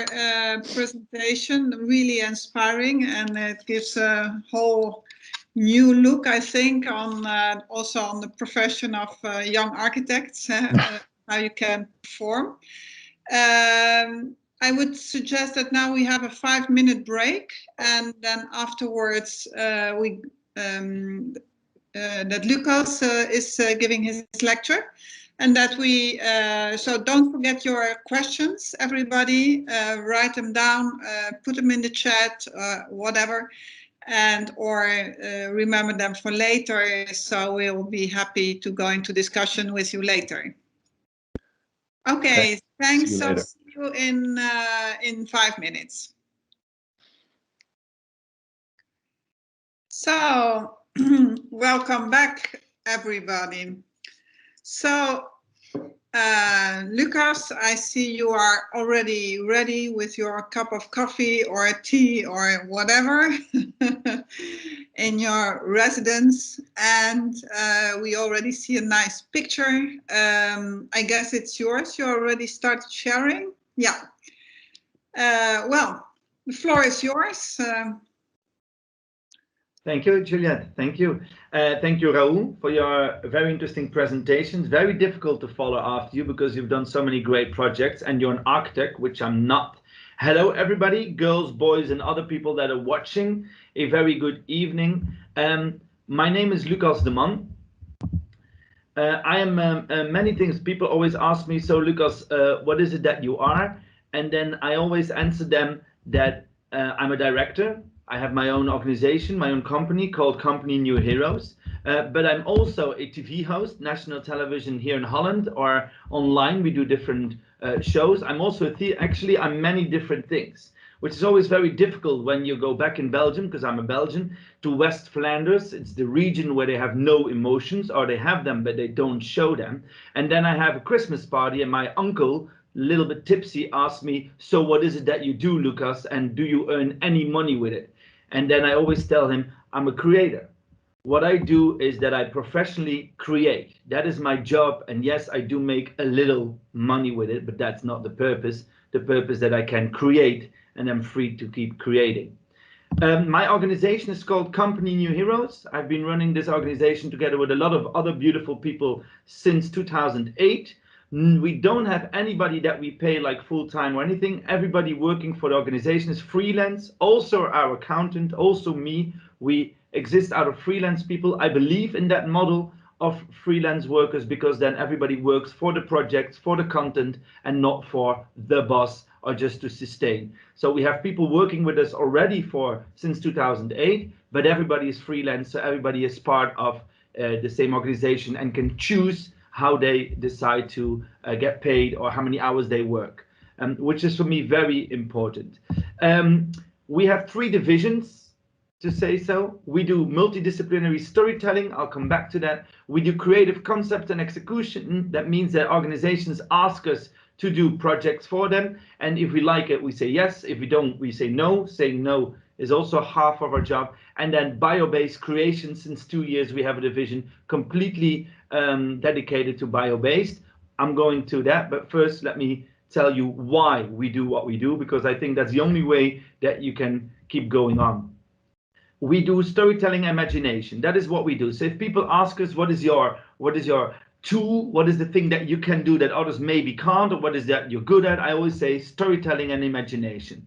presentation, really inspiring, and it gives a whole new look, I think, on also on the profession of young architects, how you can perform. I would suggest that now we have a 5-minute break, and then afterwards we that Lucas is giving his lecture, and that we so don't forget your questions, everybody. Write them down, put them in the chat, whatever, and or remember them for later. So we'll be happy to go into discussion with you later. Okay, thanks. See you So later. see you in 5 minutes. So welcome back, everybody. So Lucas, I see you are already ready with your cup of coffee or tea or whatever in your residence, and we already see a nice picture. I guess it's yours. You already started sharing? Yeah. Well, the floor is yours. Thank you, Juliette. Thank you. Thank you, Raoul, for your very interesting presentations. Very difficult to follow after you because you've done so many great projects and you're an architect, which I'm not. Hello, everybody, girls, boys, and other people that are watching. A very good evening. My name is Lucas de Man. I am many things. People always ask me, so Lucas, what is it that you are? And then I always answer them that I'm a director. I have my own organization, my own company called Company New Heroes. But I'm also a TV host, national television here in Holland, or online. We do different shows. I'm also actually I'm many different things, which is always very difficult when you go back in Belgium, because I'm a Belgian, to West Flanders. It's the region where they have no emotions, or they have them, but they don't show them. And then I have a Christmas party, and my uncle, a little bit tipsy, asked me, so what is it that you do, Lucas, and do you earn any money with it? And then I always tell him, I'm a creator. What I do is that I professionally create. That is my job. And yes, I do make a little money with it, but that's not the purpose. The purpose that I can create, and I'm free to keep creating. My organization is called Company New Heroes. I've been running this organization together with a lot of other beautiful people since 2008. We don't have anybody that we pay like full-time or anything. Everybody working for the organization is freelance. Also our accountant, also me. We exist out of freelance people. I believe in that model of freelance workers because then everybody works for the projects, for the content, and not for the boss or just to sustain. So we have people working with us already since 2008, but everybody is freelance, so everybody is part of the same organization and can choose how they decide to get paid or how many hours they work, which is for me very important. We have 3 divisions, to say so. We do multidisciplinary storytelling. I'll come back to that. We do creative concept and execution. That means that organizations ask us to do projects for them. And if we like it, we say yes. If we don't, we say no. Saying no is also half of our job. And then bio-based creation. Since 2 years, we have a division completely dedicated to bio-based. I'm going to that. But first, let me tell you why we do what we do, because I think that's the only way that you can keep going on. We do storytelling imagination. That is what we do. So if people ask us, what is your tool? What is the thing that you can do that others maybe can't? Or what is that you're good at? I always say storytelling and imagination.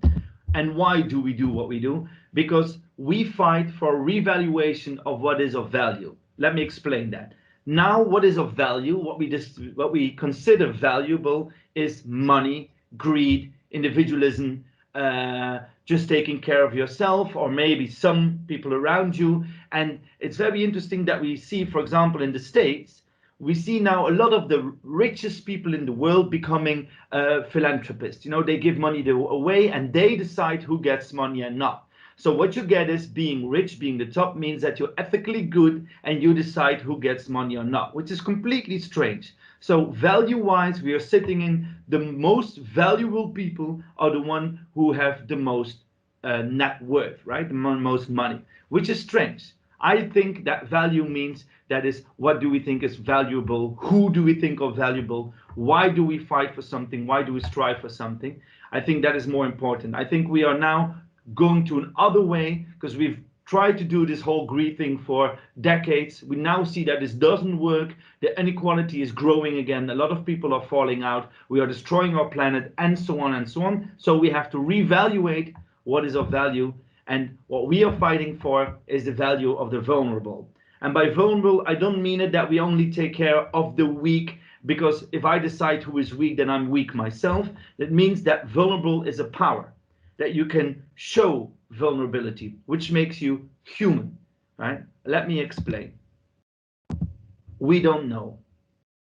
And why do we do what we do? Because we fight for revaluation of what is of value. Let me explain that. Now, what is of value, what we consider valuable is money, greed, individualism, just taking care of yourself or maybe some people around you. And it's very interesting that we see, for example, in the States, we see now a lot of the richest people in the world becoming philanthropists. You know, they give money away and they decide who gets money and not. So what you get is being rich, being the top means that you're ethically good and you decide who gets money or not, which is completely strange. So value-wise, we are sitting in the most valuable people are the one who have the most net worth, right? The most money, which is strange. I think that value means that is, what do we think is valuable? Who do we think are valuable? Why do we fight for something? Why do we strive for something? I think that is more important. I think we are now going to another way because we've tried to do this whole greed thing for decades. We now see that this doesn't work. The inequality is growing again. A lot of people are falling out. We are destroying our planet and so on and so on. So we have to reevaluate what is of value. And what we are fighting for is the value of the vulnerable. And by vulnerable, I don't mean it that we only take care of the weak, because if I decide who is weak, then I'm weak myself. That means that vulnerable is a power, that you can show vulnerability, which makes you human, right? Let me explain. We don't know,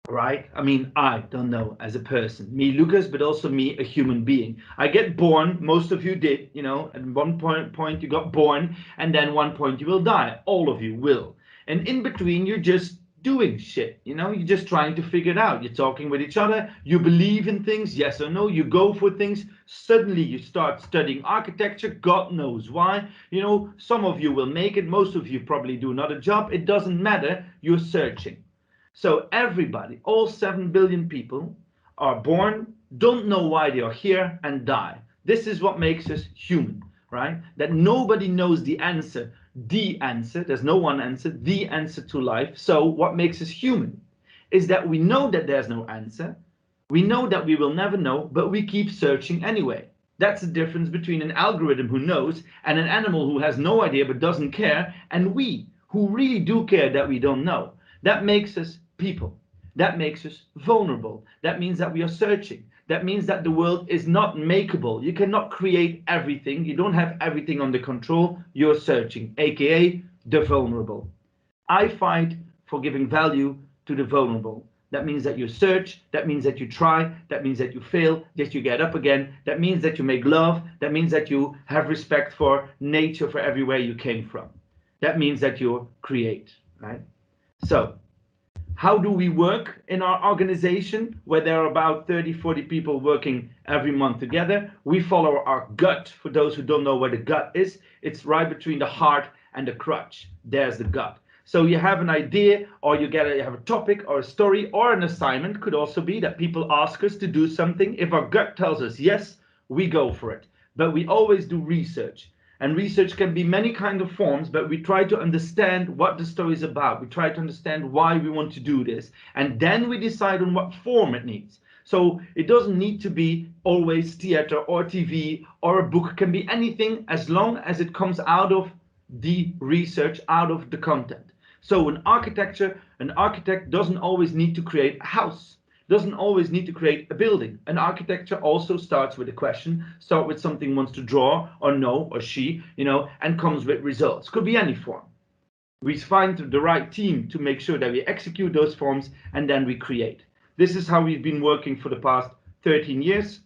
right? I mean, I don't know as a person, me, Lucas, but also me, a human being. I get born, most of you did, you know, at one point you got born, and then one point you will die. All of you will. And in between, you're just doing shit, you know, you're just trying to figure it out. You're talking with each other, you believe in things, yes or no, you go for things. Suddenly you start studying architecture, God knows why. You know, some of you will make it, most of you probably do another job. It doesn't matter, you're searching. So everybody, all 7 billion people are born, don't know why they are here, and die. This is what makes us human, right? That nobody knows the answer, there's no one answer, the answer to life. So what makes us human is that we know that there's no answer. We know that we will never know, but we keep searching anyway. That's the difference between an algorithm who knows and an animal who has no idea but doesn't care, and we who really do care that we don't know. That makes us people. That makes us vulnerable. That means that we are searching. That means that the world is not makeable. You cannot create everything. You don't have everything under control. You're searching, aka the vulnerable. I fight for giving value to the vulnerable. That means that you search. That means that you try. That means that you fail, that you get up again. That means that you make love. That means that you have respect for nature, for everywhere you came from. That means that you create, right? So, how do we work in our organization where there are about 30, 40 people working every month together? We follow our gut. For those who don't know where the gut is, it's right between the heart and the crutch. There's the gut. So you have an idea, or you have a topic or a story or an assignment. Could also be that people ask us to do something. If our gut tells us yes, we go for it. But we always do research. And research can be many kinds of forms, but we try to understand what the story is about. We try to understand why we want to do this. And then we decide on what form it needs. So it doesn't need to be always theater or TV or a book. It can be anything as long as it comes out of the research, out of the content. So in architecture, an architect doesn't always need to create a house. Doesn't always need to create a building. An architecture also starts with a question, start with something he wants to draw, or know, or she, you know, and comes with results. Could be any form. We find the right team to make sure that we execute those forms, and then we create. This is how we've been working for the past 13 years,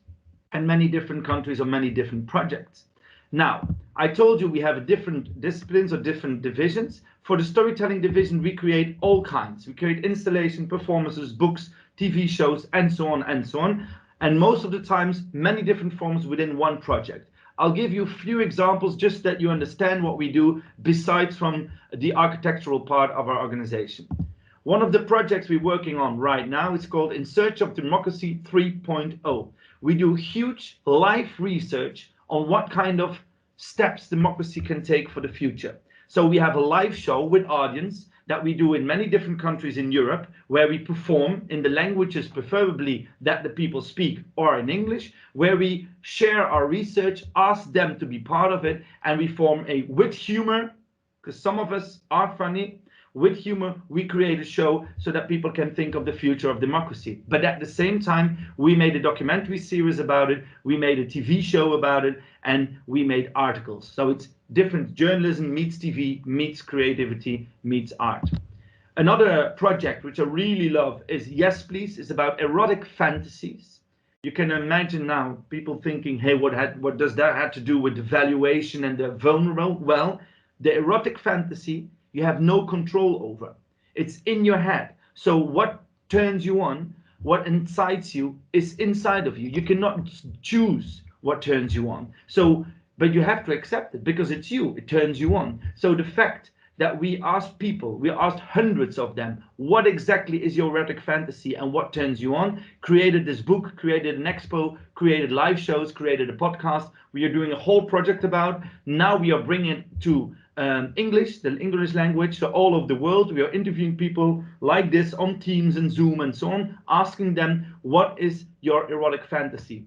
and many different countries on many different projects. Now, I told you we have different disciplines or different divisions. For the storytelling division, we create all kinds. We create installation, performances, books, TV shows, and so on and so on. And most of the times, many different forms within one project. I'll give you a few examples just that you understand what we do besides from the architectural part of our organization. One of the projects we're working on right now is called In Search of Democracy 3.0. We do huge live research on what kind of steps democracy can take for the future. So we have a live show with audience that we do in many different countries in Europe, where we perform in the languages preferably that the people speak or in English, where we share our research, ask them to be part of it, and we form with humor, because some of us are funny, with humor, we create a show so that people can think of the future of democracy. But at the same time, we made a documentary series about it, we made a TV show about it, and we made articles. So it's different journalism meets TV, meets creativity, meets art. Another project which I really love is Yes Please. It's about erotic fantasies. You can imagine now people thinking, hey, what does that have to do with the valuation and the vulnerable? Well, the erotic fantasy you have no control over. It's in your head. So what turns you on, what incites you is inside of you. You cannot choose what turns you on. So, but you have to accept it because it's you, it turns you on. So the fact that we asked people, we asked hundreds of them, what exactly is your erotic fantasy and what turns you on? Created this book, created an expo, created live shows, created a podcast. We are doing a whole project about. Now we are bringing it to English, the English language, so all over the world. We are interviewing people like this on Teams and Zoom and so on, asking them, what is your erotic fantasy?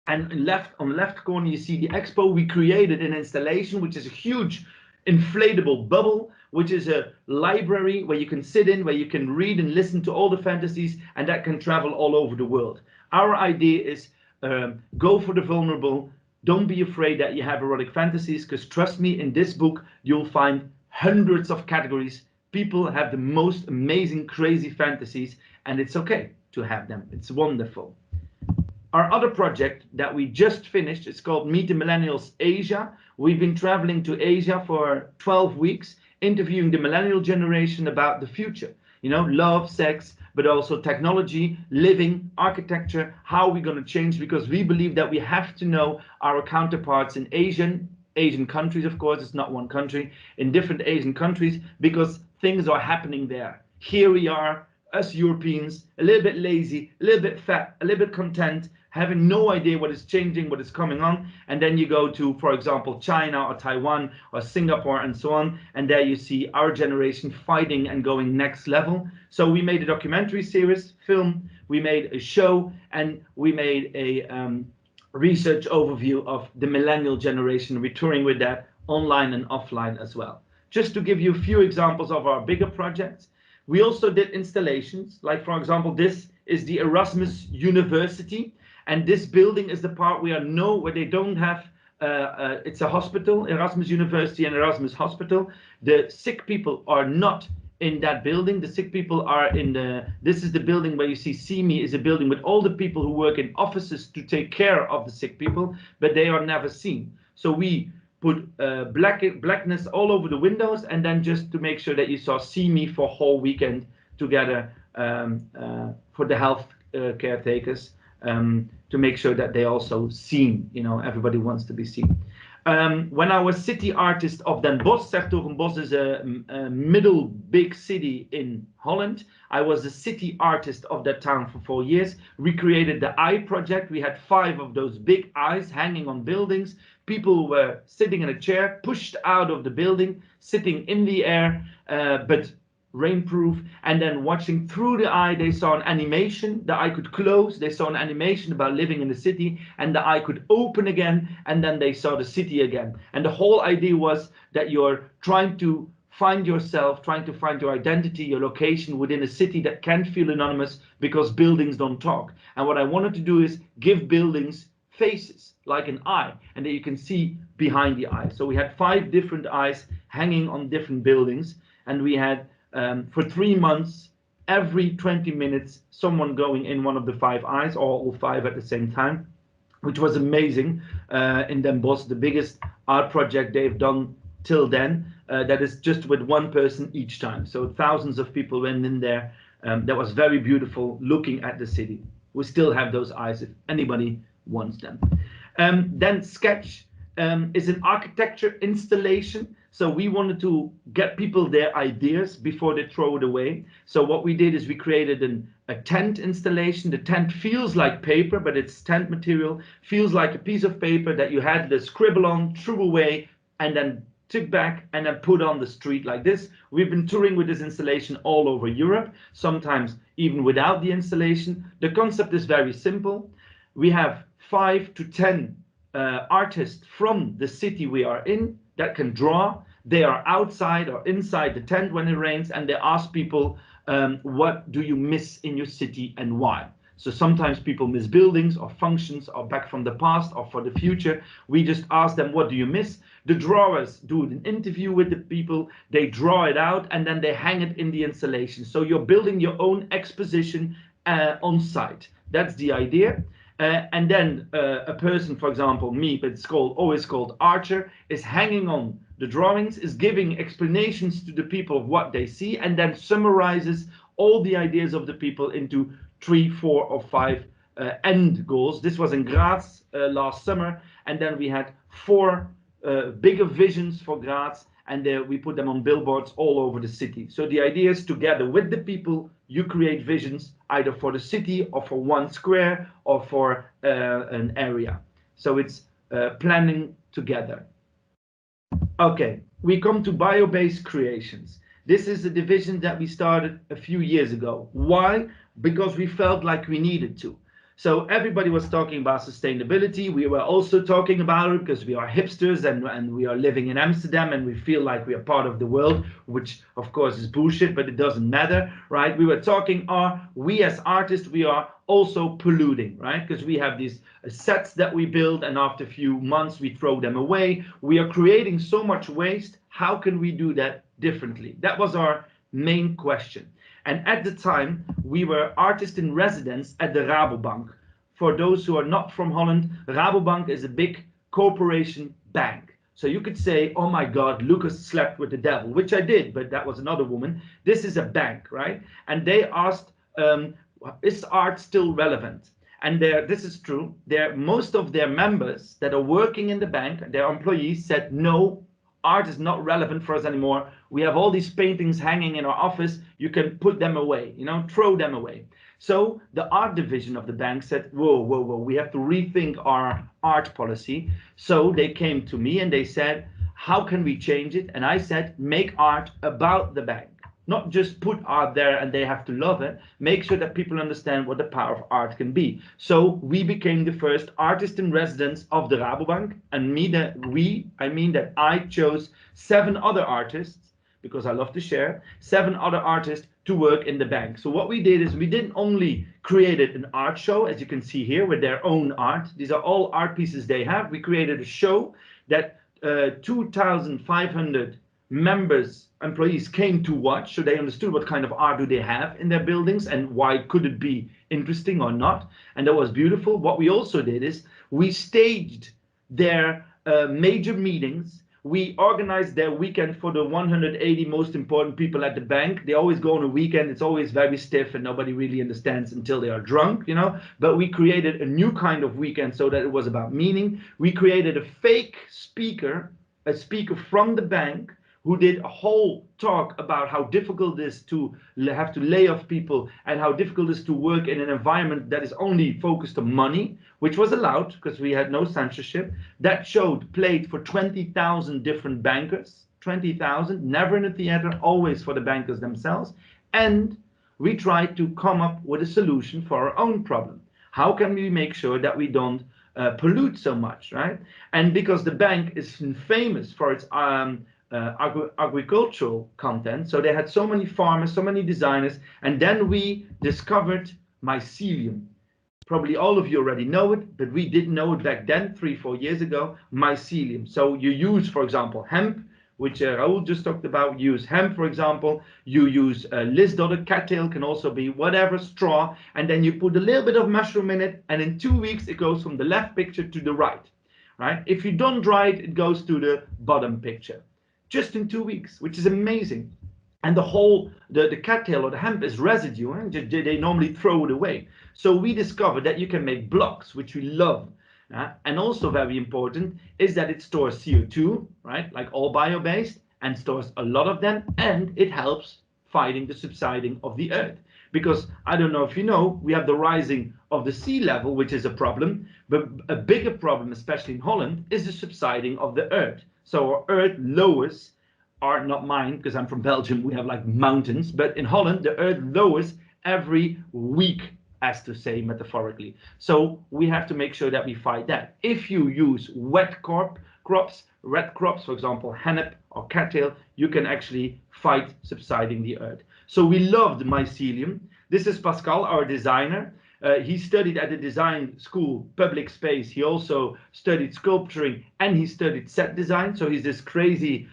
And on the left corner, you see the expo. We created an installation, which is a huge inflatable bubble which is a library where you can sit in, where you can read and listen to all the fantasies, and that can travel all over the world. Our idea is go for the vulnerable. Don't be afraid that you have erotic fantasies, because trust me, in this book, you'll find hundreds of categories. People have the most amazing, crazy fantasies, and it's okay to have them. It's wonderful. Our other project that we just finished is called Meet the Millennials Asia. We've been traveling to Asia for 12 weeks, interviewing the millennial generation about the future. You know, love, sex, but also technology, living, architecture, how we're going to change, because we believe that we have to know our counterparts in Asian countries, of course, it's not one country, in different Asian countries, because things are happening there. Here we are, us Europeans, a little bit lazy, a little bit fat, a little bit content, having no idea what is changing, what is coming on. And then you go to, for example, China or Taiwan or Singapore and so on. And there you see our generation fighting and going next level. So we made a documentary series, film, we made a show, and we made a research overview of the millennial generation. We're touring with that online and offline as well. Just to give you a few examples of our bigger projects. We also did installations, like for example, this is the Erasmus University, and this building is the part where they don't have, it's a hospital, Erasmus University and Erasmus Hospital. The sick people are not in that building. The sick people are in this is the building where you see me is a building with all the people who work in offices to take care of the sick people, but they are never seen. So we put blackness all over the windows, and then just to make sure that you see me for a whole weekend together for the health caretakers, to make sure that they also seen. You know, everybody wants to be seen. When I was city artist of Den Bosch, 's-Hertogenbosch is a middle big city in Holland. I was a city artist of that town for 4 years. We created the Eye Project. We had 5 of those big eyes hanging on buildings. People were sitting in a chair, pushed out of the building, sitting in the air, but rainproof, and then watching through the eye. They saw an animation, the eye could close, they saw an animation about living in the city, and the eye could open again, and then they saw the city again. And the whole idea was that you're trying to find yourself, trying to find your identity, your location within a city that can't feel anonymous because buildings don't talk. And what I wanted to do is give buildings faces, like an eye, and that you can see behind the eye. So we had 5 different eyes hanging on different buildings, and we had for 3 months, every 20 minutes, someone going in one of the 5 eyes, or all 5 at the same time, which was amazing. In Den Bosch, the biggest art project they've done till then, that is just with 1 person each time. So thousands of people went in there. That was very beautiful, looking at the city. We still have those eyes if anybody wants them. Then Sketch is an architecture installation. So we wanted to get people their ideas before they throw it away. So what we did is we created a tent installation. The tent feels like paper, but it's tent material, feels like a piece of paper that you had to scribble on, threw away, and then took back and then put on the street like this. We've been touring with this installation all over Europe, sometimes even without the installation. The concept is very simple. We have 5 to 10 artists from the city we are in that can draw. They are outside or inside the tent when it rains, and they ask people, what do you miss in your city and why? So sometimes people miss buildings or functions or back from the past or for the future. We just ask them, what do you miss? The drawers do an interview with the people, they draw it out, and then they hang it in the installation. So you're building your own exposition on site. That's the idea. And then a person, for example, me, but it's always called Archer, is hanging on the drawings, is giving explanations to the people of what they see, and then summarizes all the ideas of the people into 3, 4, or 5 end goals. This was in Graz last summer, and then we had 4 bigger visions for Graz, and we put them on billboards all over the city. So the idea is, together with the people, you create visions either for the city or for 1 square or for an area. So it's planning together. Okay, we come to bio-based creations. This is a division that we started a few years ago. Why? Because we felt like we needed to. So everybody was talking about sustainability. We were also talking about it because we are hipsters and we are living in Amsterdam and we feel like we are part of the world, which of course is bullshit, but it doesn't matter, right? We were talking, we as artists, we are also polluting, right? Because we have these sets that we build and after a few months we throw them away. We are creating so much waste. How can we do that differently? That was our main question. And at the time, we were artists in residence at the Rabobank. For those who are not from Holland, Rabobank is a big corporation bank. So you could say, oh my God, Lucas slept with the devil, which I did, but that was another woman. This is a bank, right? And they asked, is art still relevant? And this is true. Most of their members that are working in the bank, their employees said, no, art is not relevant for us anymore. We have all these paintings hanging in our office. You can put them away, throw them away. So the art division of the bank said, whoa, we have to rethink our art policy. So they came to me and they said, how can we change it? And I said, make art about the bank. Not just put art there and they have to love it. Make sure that people understand what the power of art can be. So we became the first artist in residence of the Rabobank. And I mean that I chose 7 other artists, because I love to share, 7 other artists to work in the bank. So what we did is we didn't only created an art show, as you can see here, with their own art. These are all art pieces they have. We created a show that 2,500 employees came to watch, so they understood what kind of art do they have in their buildings and why could it be interesting or not. And that was beautiful. What we also did is we staged their major meetings. We organized their weekend for the 180 most important people at the bank. They always go on a weekend. It's always very stiff and nobody really understands until they are drunk, But we created a new kind of weekend so that it was about meaning. We created a fake speaker, a speaker from the bank, who did a whole talk about how difficult it is to have to lay off people and how difficult it is to work in an environment that is only focused on money, which was allowed because we had no censorship. That played for 20,000 different bankers, 20,000, never in a theater, always for the bankers themselves. And we tried to come up with a solution for our own problem. How can we make sure that we don't pollute so much, right? And because the bank is famous for its agricultural content, so they had so many farmers, so many designers, and then we discovered mycelium. Probably all of you already know it, but we didn't know it back then, 3-4 years ago. Mycelium. So you use, for example, hemp, which Raoul just talked about. Use hemp, for example. You use list dotted cattail, can also be whatever, straw, and then you put a little bit of mushroom in it, and in 2 weeks it goes from the left picture to the right. If you don't dry it, it goes to the bottom picture. Just in 2 weeks, which is amazing. And the cattail or the hemp is residue, and they normally throw it away. So we discovered that you can make blocks, which we love. And also very important is that it stores CO2, right? Like all bio-based, and stores a lot of them, and it helps fighting the subsiding of the earth. Because I don't know if you know, we have the rising of the sea level, which is a problem, but a bigger problem, especially in Holland, is the subsiding of the earth. So our earth lowers, are not mine, because I'm from Belgium, we have like mountains, but in Holland, the earth lowers every week, as to say metaphorically. So we have to make sure that we fight that. If you use wet crops, red crops, for example, hennep or cattail, you can actually fight subsiding the earth. So we loved mycelium. This is Pascal, our designer. He studied at the design school, public space. He also studied sculpturing and he studied set design. So he's this crazy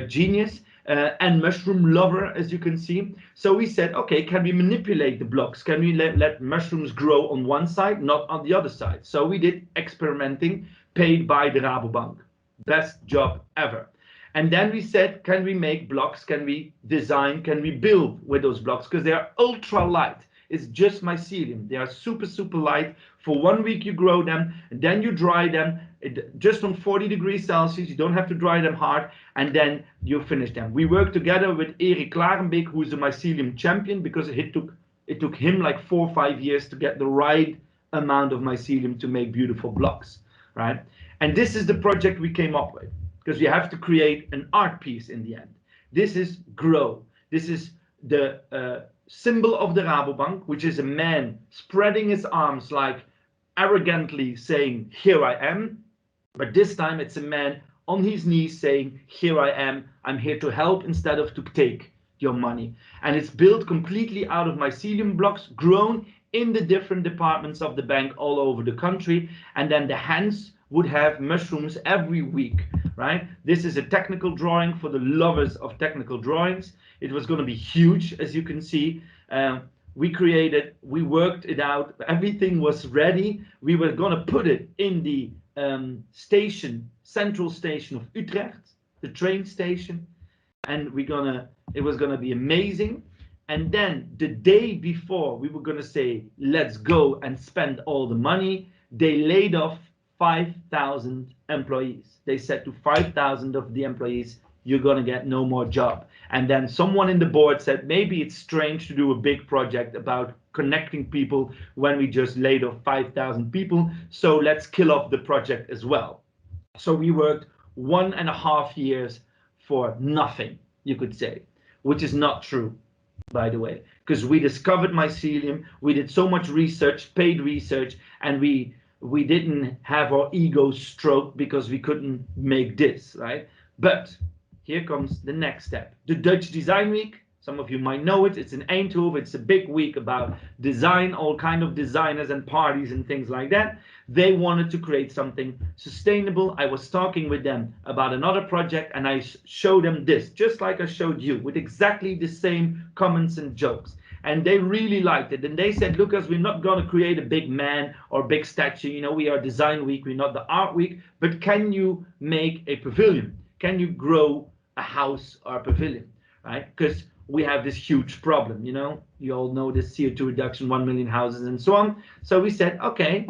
genius and mushroom lover, as you can see. So we said, okay, can we manipulate the blocks? Can we let mushrooms grow on one side, not on the other side? So we did experimenting, paid by the Rabobank. Best job ever. And then we said, can we make blocks? Can we design? Can we build with those blocks? Because they are ultra light. It's just mycelium. They are super, super light. For 1 week you grow them, and then you dry them just on 40 degrees Celsius. You don't have to dry them hard, and then you finish them. We worked together with Erik Klarenbeek, who is a mycelium champion, because it took him like 4 or 5 years to get the right amount of mycelium to make beautiful blocks, right? And this is the project we came up with, because you have to create an art piece in the end. This is grow. This is the symbol of the Rabobank, which is a man spreading his arms like arrogantly saying, here I am. But this time it's a man on his knees saying, here I am, I'm here to help instead of to take your money. And it's built completely out of mycelium blocks, grown in the different departments of the bank all over the country. And then the hands would have mushrooms every week, right? This is a technical drawing for the lovers of technical drawings. It was going to be huge, as you can see. We worked it out, everything was ready. We were going to put it in the central station of Utrecht, the train station, and it was gonna be amazing. And then the day before we were gonna say, let's go and spend all the money, they laid off 5,000 employees. They said to 5,000 of the employees, you're gonna get no more job. And then someone in the board said, maybe it's strange to do a big project about connecting people when we just laid off 5,000 people, so let's kill off the project as well. So we worked 1.5 years for nothing, you could say, which is not true, by the way, because we discovered mycelium, we did so much research, paid research, and we didn't have our ego stroke because we couldn't make this, right? But here comes the next step. The Dutch Design Week, some of you might know it, it's in Eindhoven, it's a big week about design, all kind of designers and parties and things like that. They wanted to create something sustainable. I was talking with them about another project and I showed them this, just like I showed you, with exactly the same comments and jokes. And they really liked it. And they said, Lucas, we're not going to create a big man or big statue. You know, we are Design Week, we're not the Art Week, but can you make a pavilion? Can you grow a house or a pavilion, right? Because we have this huge problem, you know, you all know this CO2 reduction, 1 million houses and so on. So we said, okay,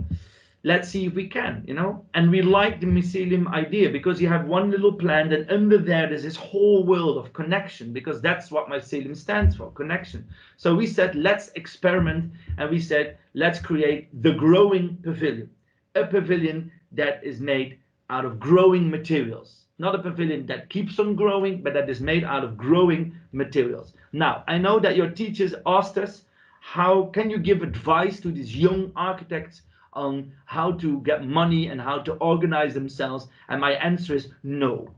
let's see if we can, you know, and we like the mycelium idea because you have one little plant and under there's this whole world of connection, because that's what mycelium stands for, connection. So we said, let's experiment, and we said, let's create the growing pavilion, a pavilion that is made out of growing materials. Not a pavilion that keeps on growing, but that is made out of growing materials. Now, I know that your teachers asked us, how can you give advice to these young architects on how to get money and how to organize themselves? And my answer is no.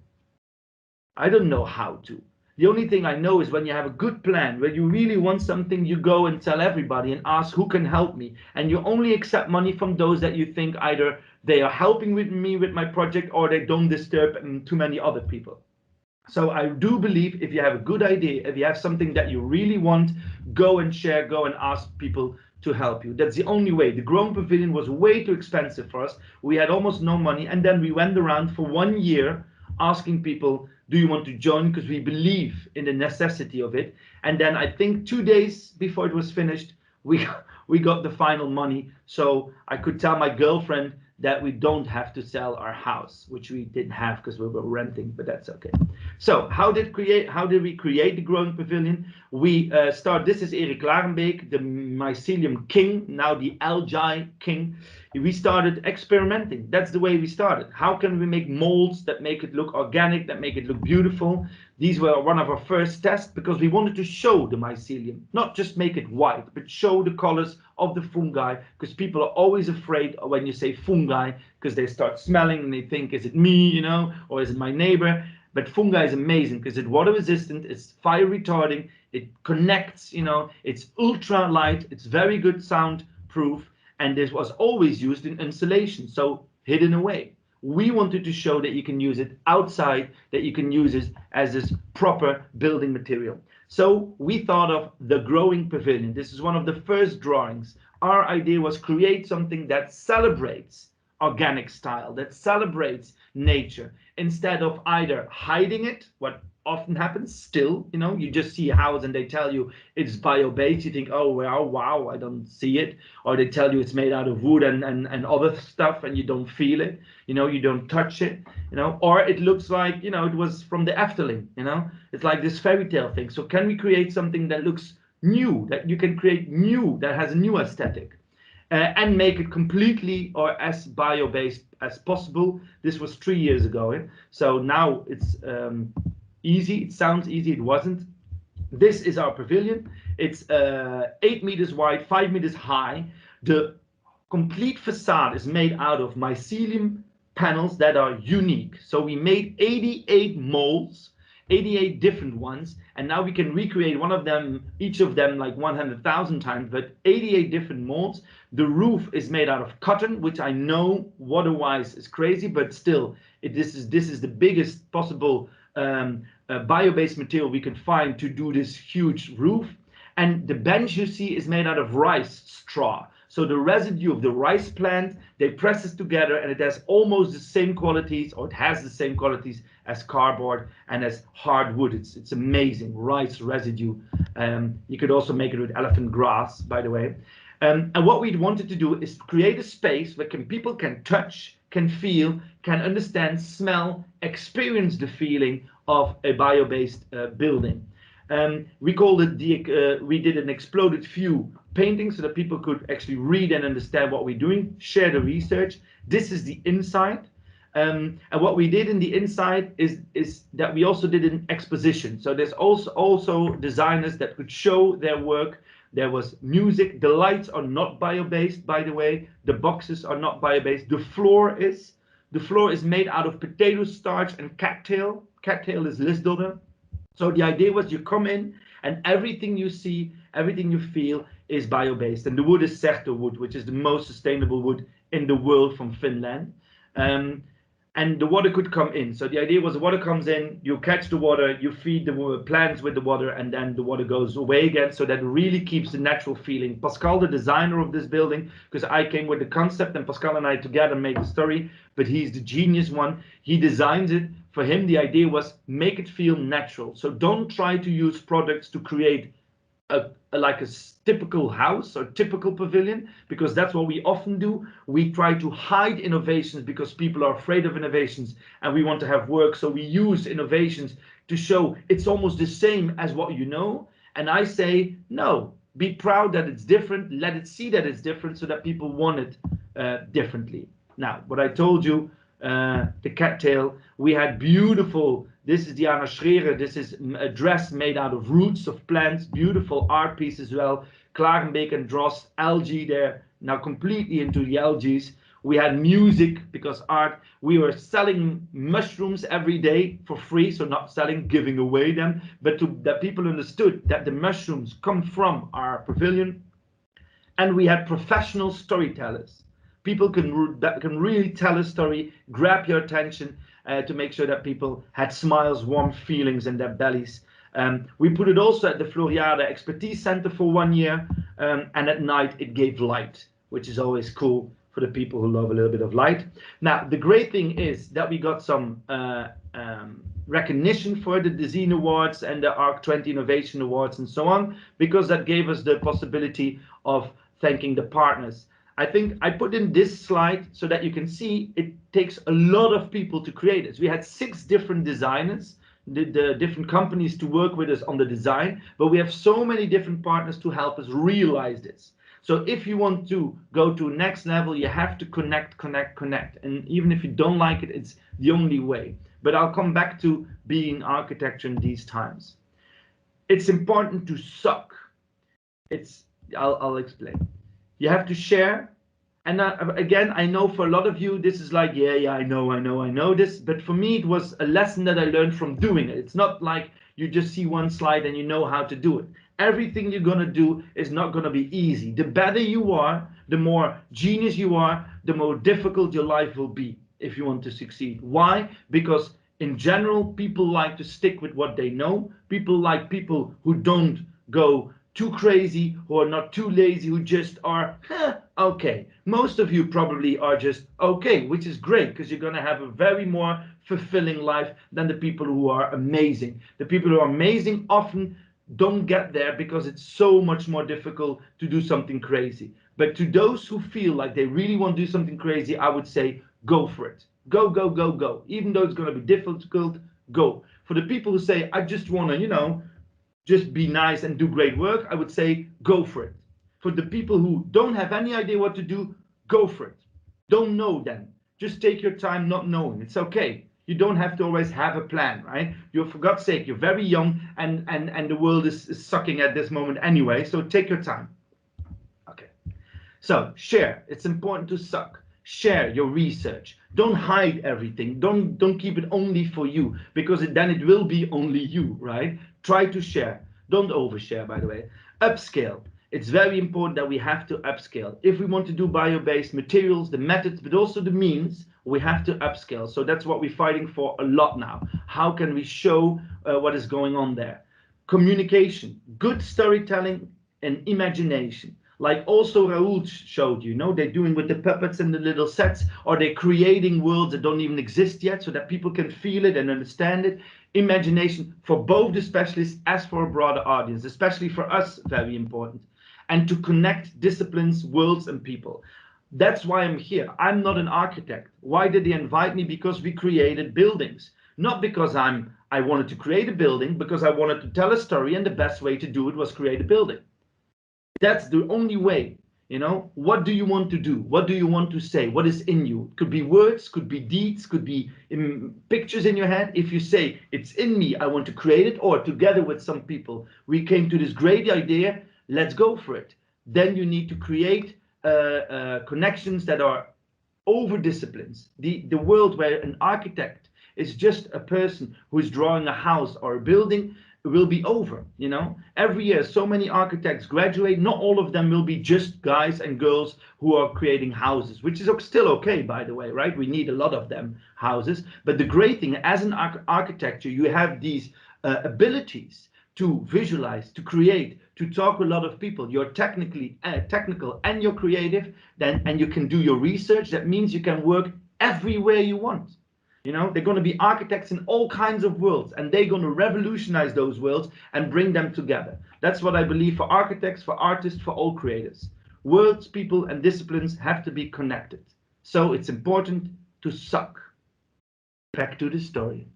I don't know how to. The only thing I know is when you have a good plan, when you really want something, you go and tell everybody and ask who can help me. And you only accept money from those that you think either they are helping with me with my project or they don't disturb too many other people. So I do believe if you have a good idea, if you have something that you really want, go and share, go and ask people to help you. That's the only way. The growing pavilion was way too expensive for us. We had almost no money. And then we went around for 1 year asking people, do you want to join? Because we believe in the necessity of it. And then I think 2 days before it was finished, we got the final money. So I could tell my girlfriend that we don't have to sell our house, which we didn't have because we were renting, but that's okay. So how did we create the growing pavilion? We this is Erik Larenbeek, the mycelium king, now the algae king. We started experimenting. That's the way we started. How can we make molds that make it look organic, that make it look beautiful? These were one of our first tests because we wanted to show the mycelium, not just make it white, but show the colors of the fungi, because people are always afraid when you say fungi, because they start smelling and they think, is it me, you know, or is it my neighbor? But fungi is amazing because it's water resistant, it's fire retarding, it connects, you know, it's ultra light, it's very good sound proof, and this was always used in insulation, so hidden away. We wanted to show that you can use it outside, that you can use it as this proper building material. So we thought of the growing pavilion. This is one of the first drawings. Our idea was create something that celebrates organic style, that celebrates nature, instead of either hiding it, what often happens still, you know, you just see a house and they tell you it's bio-based, you think, oh well, wow, I don't see it, or they tell you it's made out of wood and other stuff and you don't feel it, you know, you don't touch it, you know, or it looks like, you know, it was from the Efteling, you know, it's like this fairy tale thing. So can we create something that looks new, that you can create new, that has a new aesthetic? And make it completely or as bio-based as possible. This was 3 years ago, so now it's easy. It sounds easy, it wasn't. This is our pavilion. It's 8 meters wide, 5 meters high. The complete facade is made out of mycelium panels that are unique. So we made 88 molds, 88 different ones, and now we can recreate one of them, each of them like 100,000 times, but 88 different molds. The roof is made out of cotton, which I know water-wise is crazy, but still, this is the biggest possible bio-based material we can find to do this huge roof. And the bench you see is made out of rice straw. So the residue of the rice plant, they press it together and it has almost the same qualities, or it has the same qualities as cardboard and as hardwood. It's amazing, rice residue. You could also make it with elephant grass, by the way. And what we wanted to do is create a space where people can touch, can feel, can understand, smell, experience the feeling of a bio-based building. We called it we did an exploded view painting so that people could actually read and understand what we're doing, share the research. This is the inside. And what we did in the inside is that we also did an exposition. So there's also designers that could show their work. There was music. The lights are not bio-based, by the way. The boxes are not bio-based. The floor is made out of potato starch and cattail. Cattail is lisdodder. So the idea was you come in and everything you see, everything you feel is bio-based. And the wood is Certo wood, which is the most sustainable wood in the world from Finland. And the water could come in. So the idea was the water comes in, you catch the water, you feed the plants with the water, and then the water goes away again. So that really keeps the natural feeling. Pascal, the designer of this building, because I came with the concept and Pascal and I together made the story, but he's the genius one. He designs it. For him, the idea was make it feel natural. So don't try to use products to create like a typical house or typical pavilion, because that's what we often do. We try to hide innovations because people are afraid of innovations and we want to have work. So we use innovations to show it's almost the same as what you know. And I say, no, be proud that it's different. Let it see that it's different so that people want it differently. Now, what I told you, the cattail, we had beautiful, this is Diana Schrerer, this is a dress made out of roots of plants, beautiful art piece as well. Klagenbeek and Drost, algae there, now completely into the algae. We had music because art, we were selling mushrooms every day for free, so not selling, giving away them, but that people understood that the mushrooms come from our pavilion. And we had professional storytellers. People that can really tell a story, grab your attention to make sure that people had smiles, warm feelings in their bellies. We put it also at the Floriade Expertise Center for 1 year, and at night it gave light, which is always cool for the people who love a little bit of light. Now, the great thing is that we got some recognition for the Design Awards and the ARC 20 Innovation Awards and so on, because that gave us the possibility of thanking the partners. I think I put in this slide so that you can see it takes a lot of people to create this. We had 6 different designers, the different companies to work with us on the design, but we have so many different partners to help us realize this. So if you want to go to next level, you have to connect. And even if you don't like it, it's the only way. But I'll come back to being architecture in these times. It's important to suck. I'll explain. You have to share. And again, I know for a lot of you, this is like, yeah, I know this. But for me, it was a lesson that I learned from doing it. It's not like you just see one slide and you know how to do it. Everything you're going to do is not going to be easy. The better you are, the more genius you are, the more difficult your life will be if you want to succeed. Why? Because in general, people like to stick with what they know. People like people who don't go too crazy, who are not too lazy, who just are okay. Most of you probably are just okay, which is great because you're going to have a very more fulfilling life than the people who are amazing. The people who are amazing often don't get there because it's so much more difficult to do something crazy. But to those who feel like they really want to do something crazy, I would say go for it. Go. Even though it's going to be difficult, go. For the people who say, I just want to, just be nice and do great work, I would say go for it. For the people who don't have any idea what to do, go for it. Don't know then. Just take your time not knowing. It's okay. You don't have to always have a plan, right? For God's sake, you're very young and the world is sucking at this moment anyway, so take your time. Okay. So share. It's important to suck. Share your research. Don't hide everything. Don't keep it only for you, because then it will be only you, right? Try to share. Don't overshare, by the way. Upscale. It's very important that we have to upscale. If we want to do bio-based materials, the methods, but also the means, we have to upscale. So that's what we're fighting for a lot now. How can we show what is going on there? Communication, good storytelling and imagination. Like also Raoul showed you, they're doing with the puppets and the little sets, or they're creating worlds that don't even exist yet so that people can feel it and understand it. Imagination for both the specialists as for a broader audience, especially for us, very important. And to connect disciplines, worlds, and people. That's why I'm here. I'm not an architect. Why did they invite me? Because we created buildings. Not because I wanted to create a building, because I wanted to tell a story, and the best way to do it was create a building. That's the only way. What do you want to do? What do you want to say? What is in you? It could be words, could be deeds, could be pictures in your head. If you say, it's in me, I want to create it, or together with some people, we came to this great idea, let's go for it. Then you need to create connections that are over disciplines. The world where an architect is just a person who is drawing a house or a building will be over. Every year so many architects graduate. Not all of them will be just guys and girls who are creating houses, which is still okay, by the way, right? We need a lot of them houses. But the great thing, as an architecture, you have these abilities to visualize, to create, to talk with a lot of people. You're technical and you're creative, and you can do your research. That means you can work everywhere you want. They're going to be architects in all kinds of worlds, and they're going to revolutionize those worlds and bring them together. That's what I believe for architects, for artists, for all creators. Worlds, people, and disciplines have to be connected. So it's important to suck. Back to the story.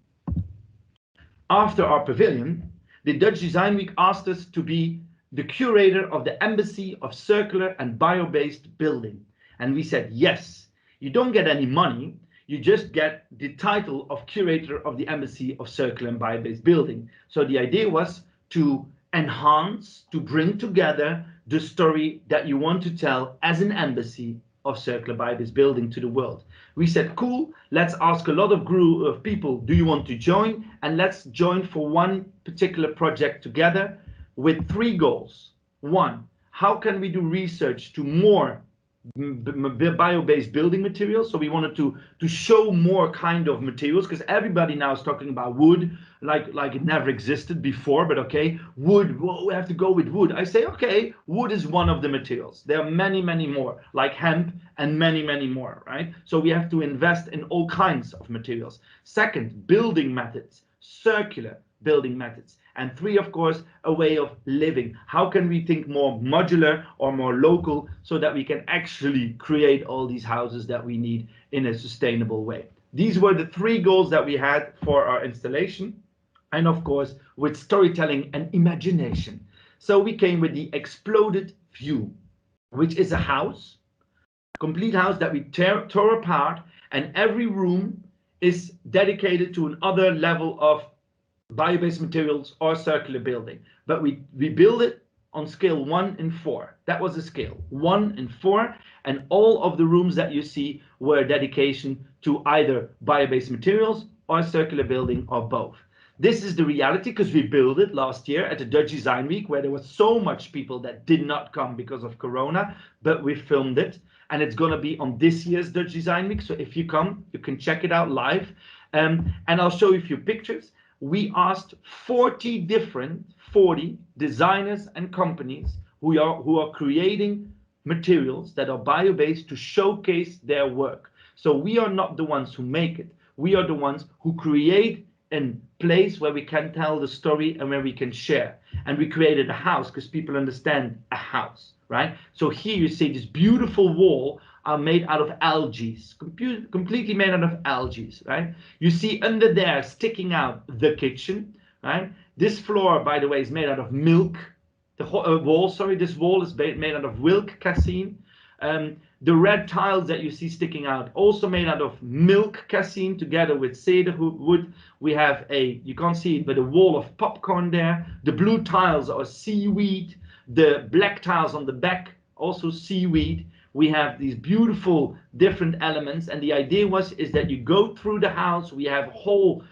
After our pavilion, the Dutch Design Week asked us to be the curator of the Embassy of Circular and Bio-Based Building. And we said, yes, you don't get any money. You just get the title of curator of the Embassy of Circular and Bio-Based Building. So the idea was to enhance, to bring together the story that you want to tell as an embassy of circular bio-based building to the world. We said, cool, let's ask a lot of group of people, do you want to join? And let's join for one particular project together with 3 goals. 1, how can we do research to more bio-based building materials? So we wanted to show more kind of materials, because everybody now is talking about wood like it never existed before. But okay, wood, well, we have to go with wood. I say, okay, wood is one of the materials. There are many more, like hemp and many more, right? So we have to invest in all kinds of materials. 2nd, building methods, circular building methods. And 3, of course, a way of living. How can we think more modular or more local so that we can actually create all these houses that we need in a sustainable way? These were the 3 goals that we had for our installation. And of course, with storytelling and imagination. So we came with the exploded view, which is a house, a complete house that we tore apart, and every room is dedicated to another level of bio-based materials or circular building. But we build it on scale 1 and 4. That was the scale 1 and 4, and all of the rooms that you see were a dedication to either bio-based materials or circular building or both. This is the reality, because we built it last year at the Dutch Design Week, where there was so much people that did not come because of Corona, but we filmed it, and it's going to be on this year's Dutch Design Week. So if you come, you can check it out live, and I'll show you a few pictures. We asked 40 designers and companies who are creating materials that are bio-based to showcase their work. So we are not the ones who make it. We are the ones who create a place where we can tell the story and where we can share. And we created a house because people understand a house, right? So here you see this beautiful wall are made out of algae, completely made out of algae, right? You see under there sticking out the kitchen, right? This floor, by the way, is made out of milk. This wall is made out of milk casein. The red tiles that you see sticking out, also made out of milk casein together with cedar wood. We have you can't see it, but a wall of popcorn there. The blue tiles are seaweed. The black tiles on the back, also seaweed. We have these beautiful different elements, and the idea is that you go through the house. We have whole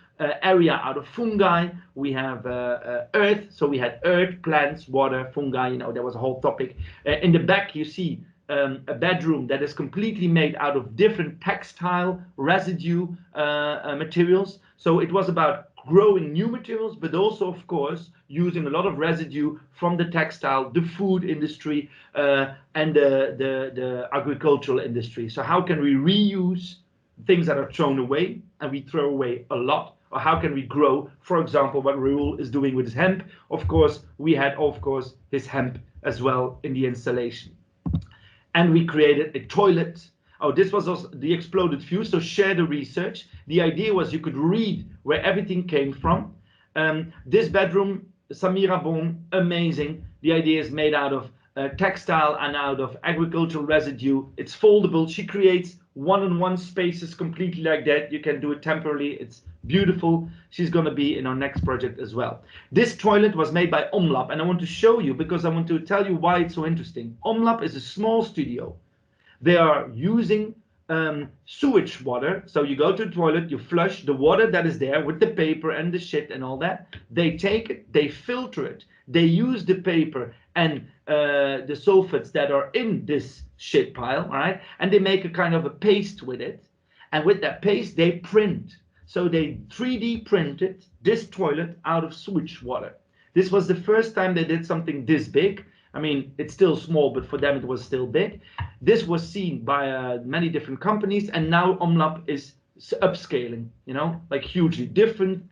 area out of fungi. We have earth, so we had earth, plants, water, fungi. You know, there was a whole topic. In the back, you see a bedroom that is completely made out of different textile residue materials. So it was about growing new materials, but also, of course, using a lot of residue from the textile, the food industry, and the agricultural industry. So how can we reuse things that are thrown away, and we throw away a lot? Or how can we grow, for example, what Raoul is doing with his hemp? Of course, we had, of course, his hemp as well in the installation. And we created a toilet. Oh, this was also the exploded fuse, so share the research. The idea was you could read where everything came from. This bedroom, Samira Bon, amazing. The idea is made out of textile and out of agricultural residue. It's foldable. She creates one-on-one spaces completely like that. You can do it temporarily. It's beautiful. She's going to be in our next project as well. This toilet was made by Omlab, and I want to show you because I want to tell you why it's so interesting. Omlab is a small studio. They are using sewage water. So you go to the toilet, you flush the water that is there with the paper and the shit and all that. They take it, they filter it. They use the paper and the sulfates that are in this shit pile, right? And they make a kind of a paste with it. And with that paste, they print. So they 3D printed this toilet out of sewage water. This was the first time they did something this big. I mean, it's still small, but for them it was still big. This was seen by many different companies, and now Omlab is upscaling, you know, like hugely. Different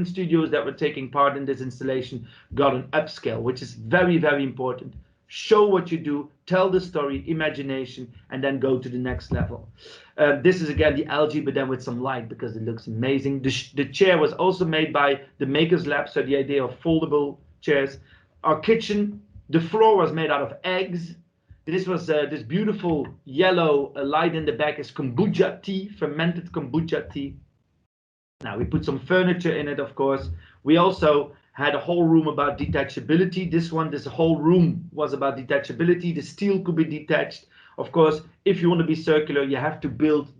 studios that were taking part in this installation got an upscale, which is very, very important. Show what you do, tell the story, imagination, and then go to the next level. This is again the algae, but then with some light because it looks amazing. The chair was also made by the Makers Lab, so the idea of foldable chairs. Our kitchen, the floor was made out of eggs. This was this beautiful yellow light in the back is kombucha tea, fermented kombucha tea. Now we put some furniture in it, of course. We also had a whole room about detachability. This whole room was about detachability. The steel could be detached. Of course, if you want to be circular, you have to build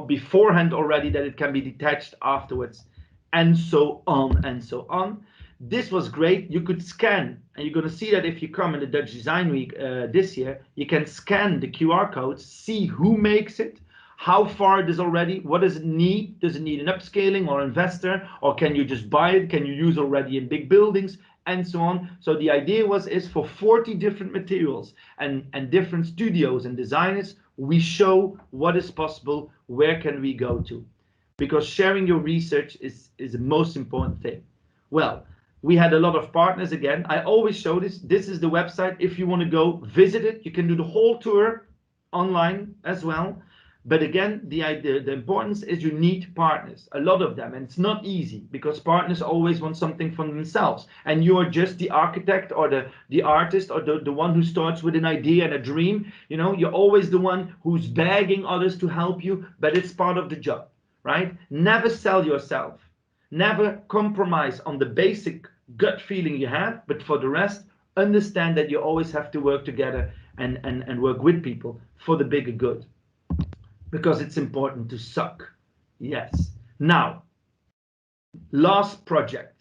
beforehand already that it can be detached afterwards, and so on and so on. This was great. You could scan, and you're going to see that if you come in the Dutch Design Week this year, you can scan the QR codes, see who makes it, how far it is already, what does it need? Does it need an upscaling or investor, or can you just buy it? Can you use already in big buildings, and so on? So the idea is for 40 different materials and different studios and designers, we show what is possible, where can we go to? Because sharing your research is the most important thing. Well, we had a lot of partners again. I always show this. This is the website. If you want to go visit it, you can do the whole tour online as well. But again, the importance is you need partners, a lot of them. And it's not easy because partners always want something from themselves. And you're just the architect or the artist or the one who starts with an idea and a dream. You know, you're always the one who's begging others to help you, but it's part of the job, right? Never sell yourself. Never compromise on the basic gut feeling you have, but for the rest, understand that you always have to work together and work with people for the bigger good. Because it's important to suck. Yes. Now, last project.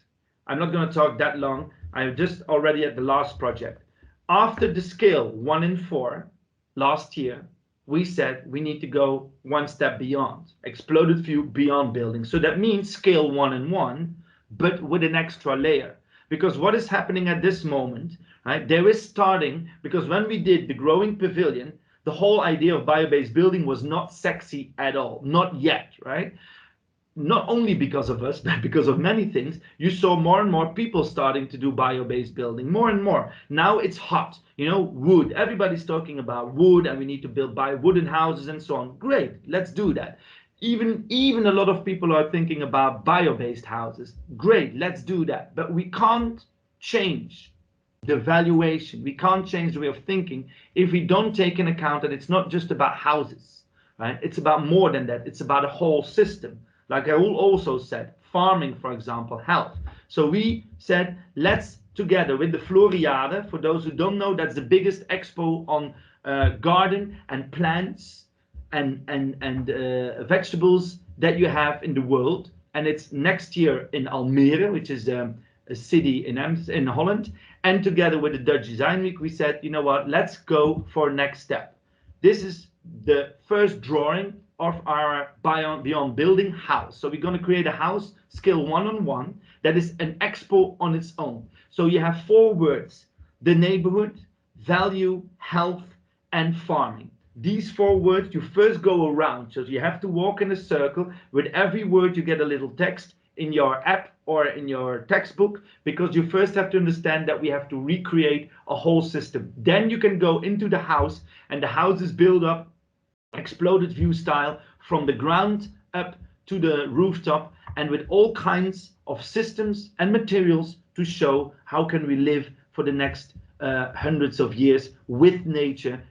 I'm not going to talk that long. I'm just already at the last project. After the scale 1 in 4 last year, we said we need to go one step beyond, exploded view beyond building. So that means scale 1 in 1, but with an extra layer. Because what is happening at this moment, right? There is starting, because when we did the growing pavilion, the whole idea of bio-based building was not sexy at all, not yet, right? Not only because of us, but because of many things. You saw more and more people starting to do bio-based building, more and more. Now it's hot, you know, wood. Everybody's talking about wood, and we need to build wooden houses and so on. Great, let's do that. Even a lot of people are thinking about bio-based houses. Great, let's do that. But we can't change the valuation. We can't change the way of thinking if we don't take into account that it's not just about houses, right? It's about more than that. It's about a whole system. Like Raoul also said, farming, for example, health. So we said, let's together with the Floriade. For those who don't know, that's the biggest expo on garden and plants and vegetables that you have in the world. And it's next year in Almere, which is a city in Holland. And together with the Dutch Design Week, we said, you know what, let's go for next step. This is the first drawing of our Beyond Building house. So we're going to create a house, scale 1-on-1, that is an expo on its own. So you have 4 words: the neighborhood, value, health, and farming. These 4 words, you first go around. So you have to walk in a circle. With every word, you get a little text in your app or in your textbook, because you first have to understand that we have to recreate a whole system. Then you can go into the house, and the house is built up exploded view style from the ground up to the rooftop, and with all kinds of systems and materials to show how can we live for the next hundreds of years with nature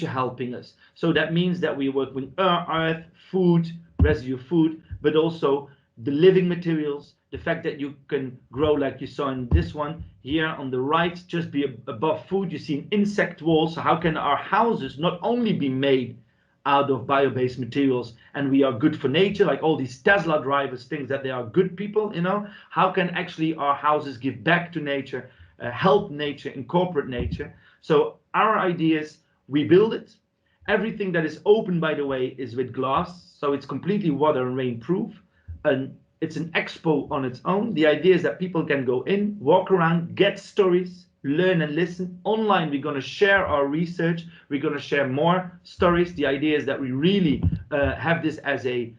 helping us. So that means that we work with earth, food, residue food, but also the living materials, the fact that you can grow, like you saw in this one here on the right, just be above food. You see an insect wall. So how can our houses not only be made out of bio-based materials and we are good for nature, like all these Tesla drivers think that they are good people, you know? How can actually our houses give back to nature, help nature, incorporate nature? So our ideas, we build it. Everything that is open, by the way, is with glass, so it's completely water and rain proof, and it's an expo on its own. The idea is that people can go in, walk around, get stories, learn and listen. Online, we're going to share our research. We're going to share more stories. The idea is that we really have this as a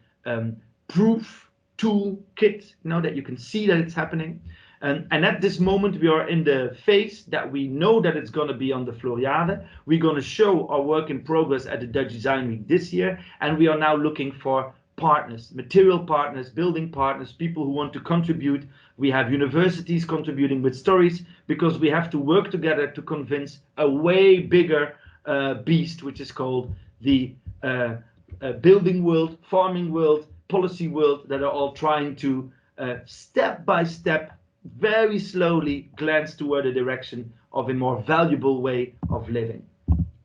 proof tool kit, you know, that you can see that it's happening. And at this moment, we are in the phase that we know that it's going to be on the Floriade. We're going to show our work in progress at the Dutch Design Week this year. And we are now looking for partners, material partners, building partners, people who want to contribute. We have universities contributing with stories, because we have to work together to convince a way bigger beast, which is called the building world, farming world, policy world, that are all trying to step by step, very slowly glance toward the direction of a more valuable way of living.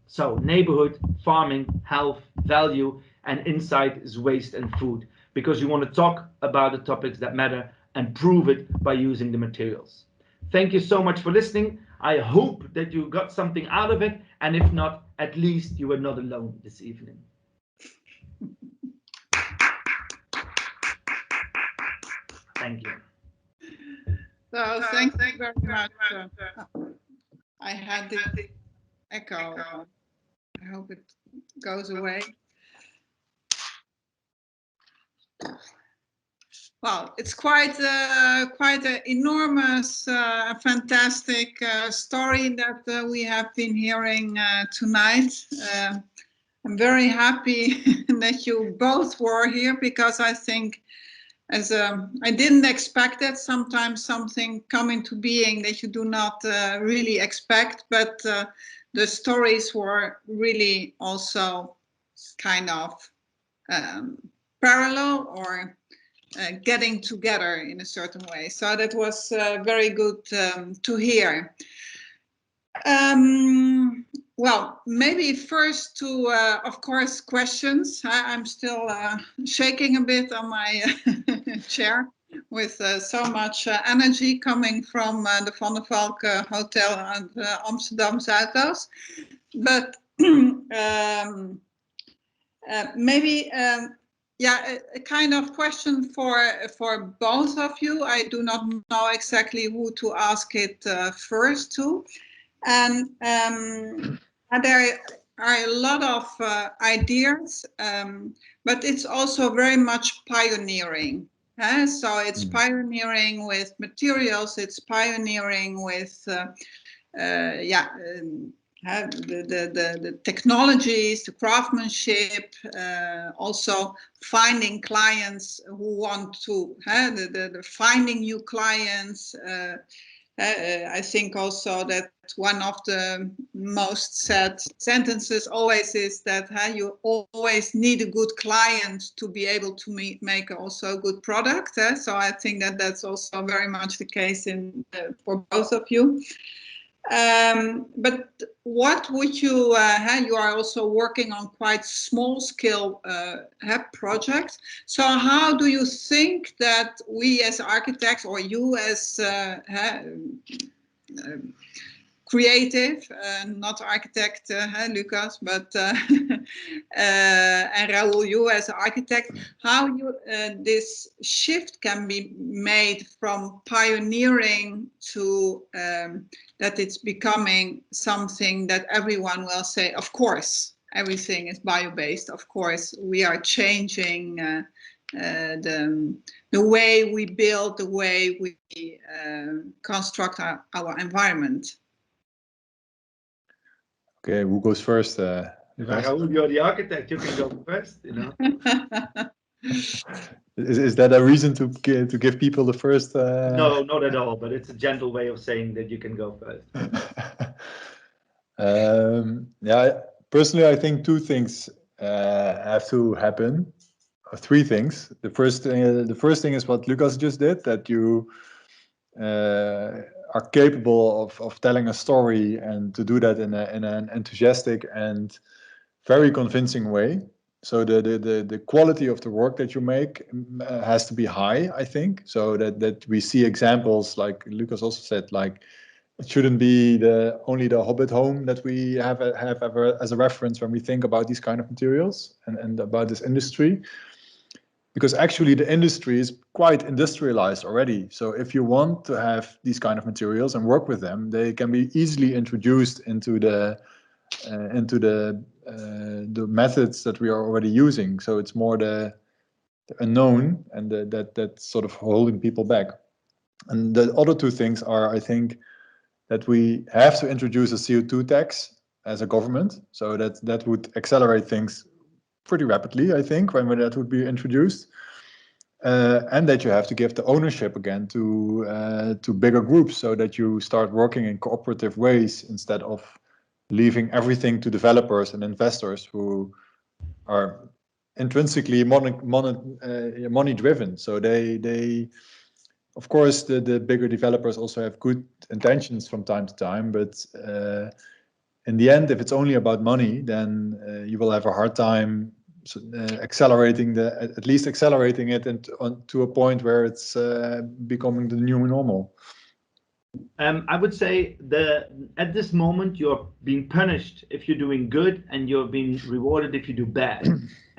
So neighborhood, farming, health, value, and insight is waste and food, because you want to talk about the topics that matter and prove it by using the materials. Thank you so much for listening. I hope that you got something out of it, and if not, at least you were not alone this evening. Thank you. So thank you very much. I had the echo. I hope it goes away. Well, it's quite an enormous, fantastic story that we have been hearing tonight. I'm very happy that you both were here, because I think I didn't expect that. Sometimes something come into being that you do not really expect, but the stories were really also kind of parallel or getting together in a certain way. So that was very good to hear. Well, maybe first to, of course, questions. I'm still shaking a bit on my chair with so much energy coming from the Van der Valk Hotel and Amsterdam Zuidoost. But maybe, yeah, a kind of question for both of you. I do not know exactly who to ask it first to. And there are a lot of ideas, but it's also very much pioneering. So it's pioneering with materials, it's pioneering with the technologies, the craftsmanship, also finding clients who want to, finding new clients, I think also that one of the most said sentences always is that you always need a good client to be able to make also a good product. So I think that that's also very much the case for both of you. But what would you, you are also working on quite small scale projects. So how do you think that we as architects, or you as creative, not architect, Lucas, but and Raoul, you as an architect, how this shift can be made from pioneering to that it's becoming something that everyone will say, of course, everything is bio-based. Of course, we are changing the way we build, the way we construct our environment. Okay, who goes first? Raoul, you're the architect. You can go first. You know. Is that a reason to give people the first? No, not at all. But it's a gentle way of saying that you can go first. Yeah, personally, I think two things have to happen. Three things. The first thing is what Lucas just did, that you are capable of telling a story, and to do that in an enthusiastic and very convincing way. So the quality of the work that you make has to be high, I think, so that we see examples, like Lucas also said, like it shouldn't be only the Hobbit home that we have ever as a reference when we think about these kind of materials and about this industry. Because actually the industry is quite industrialized already. So if you want to have these kind of materials and work with them, they can be easily introduced into the methods that we are already using. So it's more the unknown, and that's sort of holding people back. And the other two things are, I think, that we have to introduce a CO2 tax as a government. So that would accelerate things pretty rapidly, I think, when that would be introduced. And that you have to give the ownership again to bigger groups, so that you start working in cooperative ways instead of leaving everything to developers and investors who are intrinsically money driven. So they of course the bigger developers also have good intentions from time to time, but in the end, if it's only about money, then you will have a hard time accelerating it to a point where it's becoming the new normal. I would say at this moment you're being punished if you're doing good, and you're being rewarded if you do bad,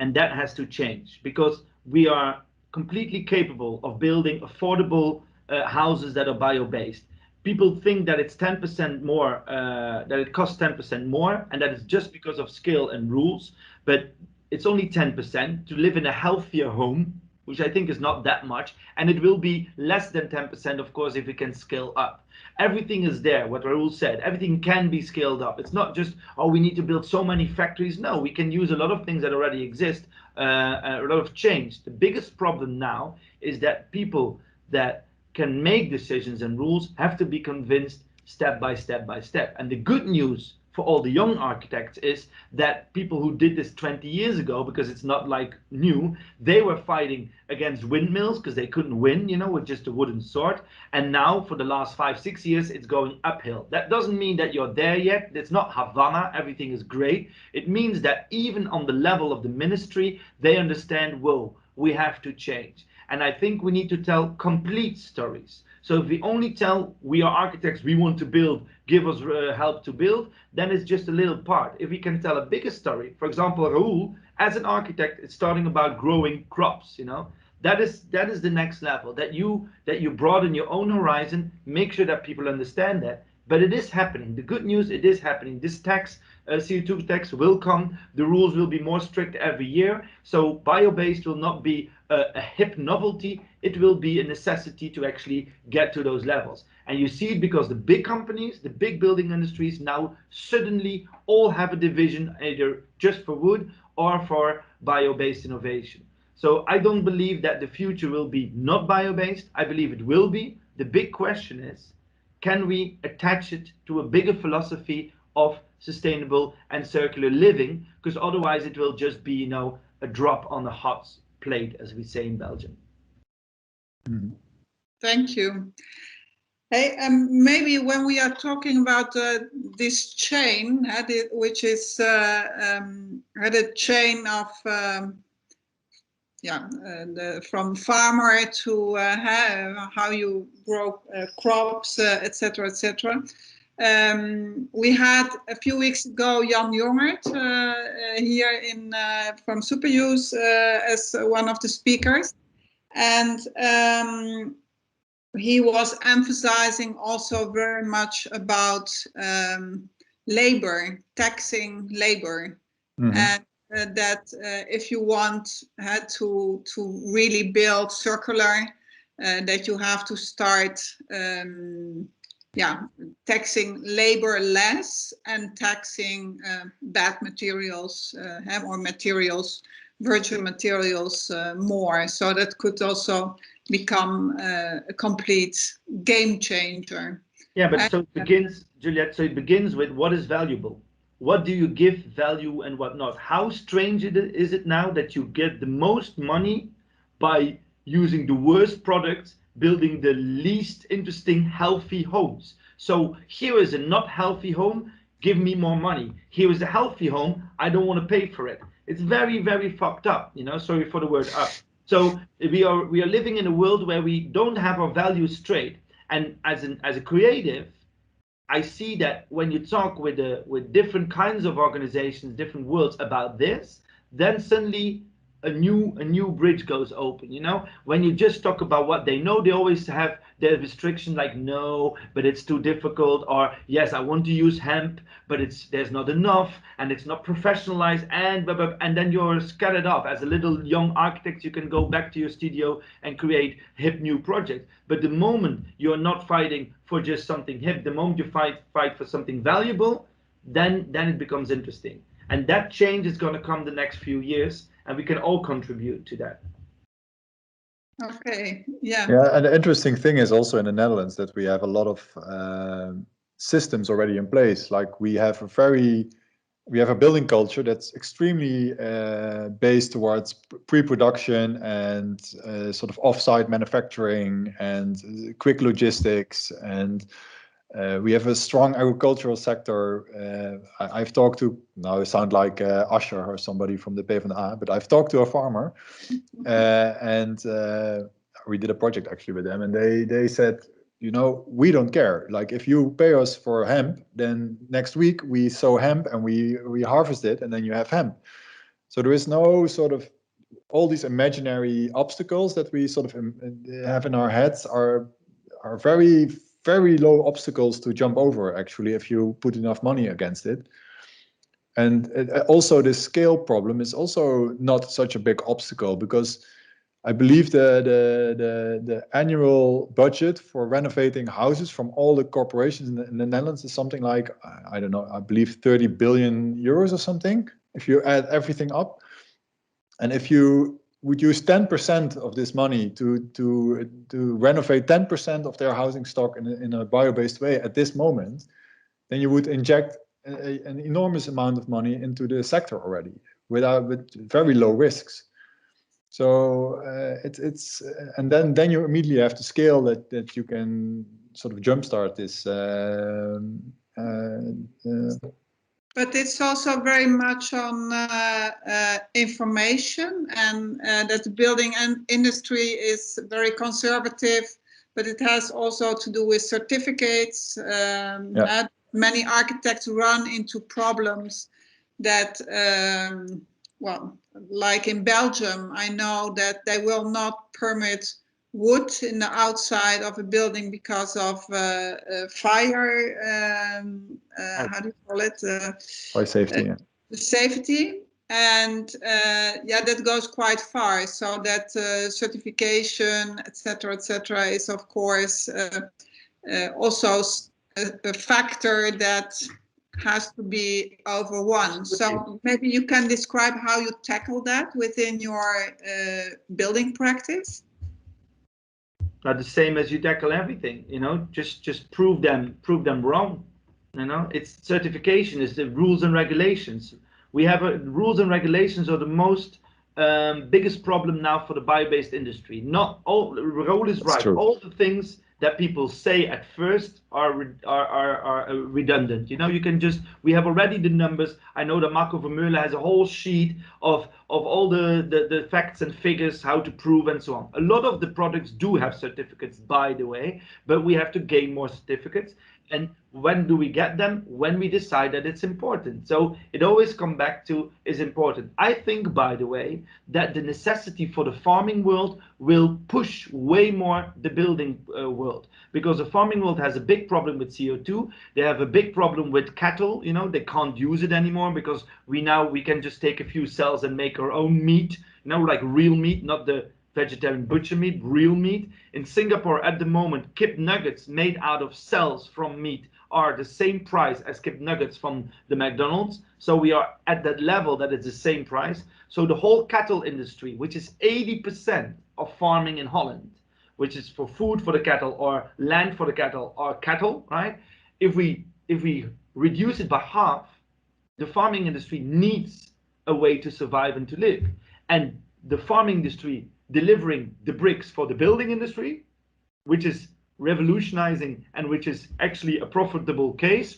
and that has to change, because we are completely capable of building affordable houses that are bio-based. People think that it's 10% more, that it costs 10% more, and that is just because of skill and rules, but it's only 10% to live in a healthier home, which I think is not that much, and it will be less than 10%, of course, if we can scale up. Everything is there, what Raoul said, everything can be scaled up. It's not just, oh, we need to build so many factories. No, we can use a lot of things that already exist, a lot of change. The biggest problem now is that people that can make decisions and rules have to be convinced step by step by step. And the good news for all the young architects is that people who did this 20 years ago, because it's not like new, they were fighting against windmills because they couldn't win, you know, with just a wooden sword. And now for the last 5-6 years, it's going uphill. That doesn't mean that you're there yet. It's not Havana, everything is great. It means that even on the level of the ministry, they understand, whoa, we have to change. And I think we need to tell complete stories. So if we only tell, we are architects, we want to build, give us help to build, then it's just a little part. If we can tell a bigger story, for example, Raoul, as an architect, it's starting about growing crops, you know. That is the next level, that you broaden your own horizon, make sure that people understand that. But it is happening. The good news, it is happening. This tax, CO2 tax, will come. The rules will be more strict every year. So bio-based will not be a hip novelty. It will be a necessity to actually get to those levels. And you see it because the big companies, the big building industries now suddenly all have a division either just for wood or for bio-based innovation. So I don't believe that the future will be not bio-based. I believe it will be. The big question is, can we attach it to a bigger philosophy of sustainable and circular living? Because otherwise it will just be, you know, a drop on the hot plate, as we say in Belgium. Thank you. Hey, maybe when we are talking about this chain, which is the chain of from farmer to how you grow crops, etc., etc. We had a few weeks ago Jan Jongert here in from Superuse as one of the speakers, and he was emphasizing also very much about labor, taxing labor, and that if you want to really build circular, that you have to start taxing labor less and taxing bad materials or materials, virtual materials more. So that could also become a complete game changer. Yeah, but so it begins, Juliette, so it begins with what is valuable. What do you give value and what not? How strange is it now that you get the most money by using the worst products, building the least interesting, healthy homes? So here is a not healthy home, give me more money. Here is a healthy home, I don't want to pay for it. It's very, very fucked up, you know, sorry for the word up. So we are living in a world where we don't have our values straight. And as a creative, I see that when you talk with different kinds of organizations, different worlds about this, then suddenly a new bridge goes open. You know, when you just talk about what they know, they always have their restriction, like no, but it's too difficult, or yes, I want to use hemp, but there's not enough, and it's not professionalized, and then you're scattered off. As a little young architect, you can go back to your studio and create hip new projects. But the moment you're not fighting for just something hip, the moment you fight for something valuable, then it becomes interesting. And that change is going to come the next few years, and we can all contribute to that. Okay, yeah. Yeah, and the interesting thing is also in the Netherlands that we have a lot of systems already in place. Like we have a building culture that's extremely based towards pre-production and sort of off-site manufacturing and quick logistics, and we have a strong agricultural sector. I've talked to, now I sound like Usher or somebody from the PvdA, but I've talked to a farmer and we did a project actually with them, and they said, you know, we don't care. Like if you pay us for hemp, then next week we sow hemp and we harvest it, and then you have hemp. So there is no sort of, all these imaginary obstacles that we sort of have in our heads are very, very low obstacles to jump over, actually, if you put enough money against it. And also the scale problem is also not such a big obstacle, because I believe the annual budget for renovating houses from all the corporations in the Netherlands is something like, I don't know, I believe 30 billion euros or something, if you add everything up. And if you would use 10% of this money to renovate 10% of their housing stock in a bio-based way at this moment, then you would inject an enormous amount of money into the sector already with very low risks. So it's and then you immediately have to scale that you can sort of jumpstart this. But it's also very much on information, and that the building industry is very conservative, but it has also to do with certificates. Many architects run into problems that, well, like in Belgium, I know that they will not permit wood in the outside of a building because of fire, how do you call it? Fire safety, yeah. Safety, and that goes quite far. So that certification, etc., is of course also a factor that has to be overwon. So maybe you can describe how you tackle that within your building practice. Not the same as you tackle everything, you know, just prove them wrong. You know, it's certification, is the rules and regulations. We have rules and regulations are the most biggest problem now for the bio-based industry. Not all, Raoul is That's right. true. All the things that people say at first are redundant. You know, you can just, we have already the numbers. I know that Marco Vermeulen has a whole sheet of all the facts and figures, how to prove and so on. A lot of the products do have certificates, by the way, but we have to gain more certificates. And when do we get them? When we decide that it's important. So it always comes back to is important. I think, by the way, that the necessity for the farming world will push way more the building world, because the farming world has a big problem with CO2. They have a big problem with cattle. You know, they can't use it anymore because we can just take a few cells and make our own meat. You know, like real meat, not the vegetarian butcher meat, real meat. In Singapore at the moment, kip nuggets made out of cells from meat are the same price as kip nuggets from the McDonald's. So we are at that level that it's the same price. So the whole cattle industry, which is 80% of farming in Holland, which is for food for the cattle or land for the cattle or cattle, right? If we reduce it by half, the farming industry needs a way to survive and to live. And the farming industry delivering the bricks for the building industry, which is revolutionizing and which is actually a profitable case,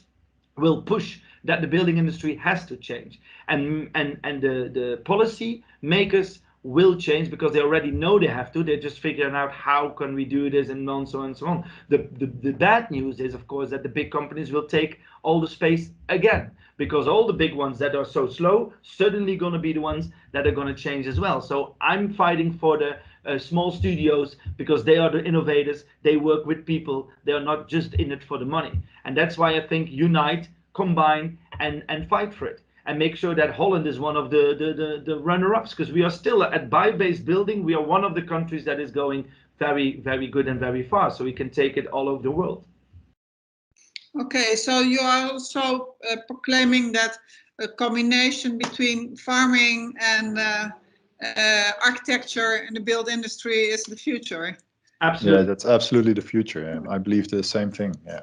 will push that the building industry has to change. And the policy makers will change because they already know they have to. They're just figuring out how can we do this and so on and so on. The bad news is, of course, that the big companies will take all the space again, because all the big ones that are so slow suddenly going to be the ones that are going to change as well. So I'm fighting for the small studios because they are the innovators. They work with people. They are not just in it for the money. And that's why I think unite, combine, and fight for it. And make sure that Holland is one of the runner-ups, because we are still at bio-based building. We are one of the countries that is going very, very good and very far. So we can take it all over the world. Okay, so you are also proclaiming that a combination between farming and architecture in the build industry is the future. Absolutely. Yeah, that's absolutely the future. Yeah. I believe the same thing. Yeah.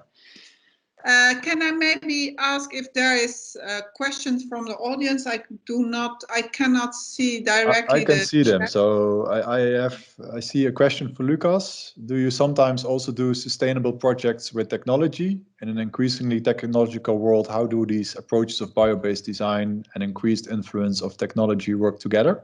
Can I maybe ask if there is questions from the audience? I cannot see directly. I can see them. So I see a question for Lucas. Do you sometimes also do sustainable projects with technology? In an increasingly technological world, how do these approaches of bio-based design and increased influence of technology work together?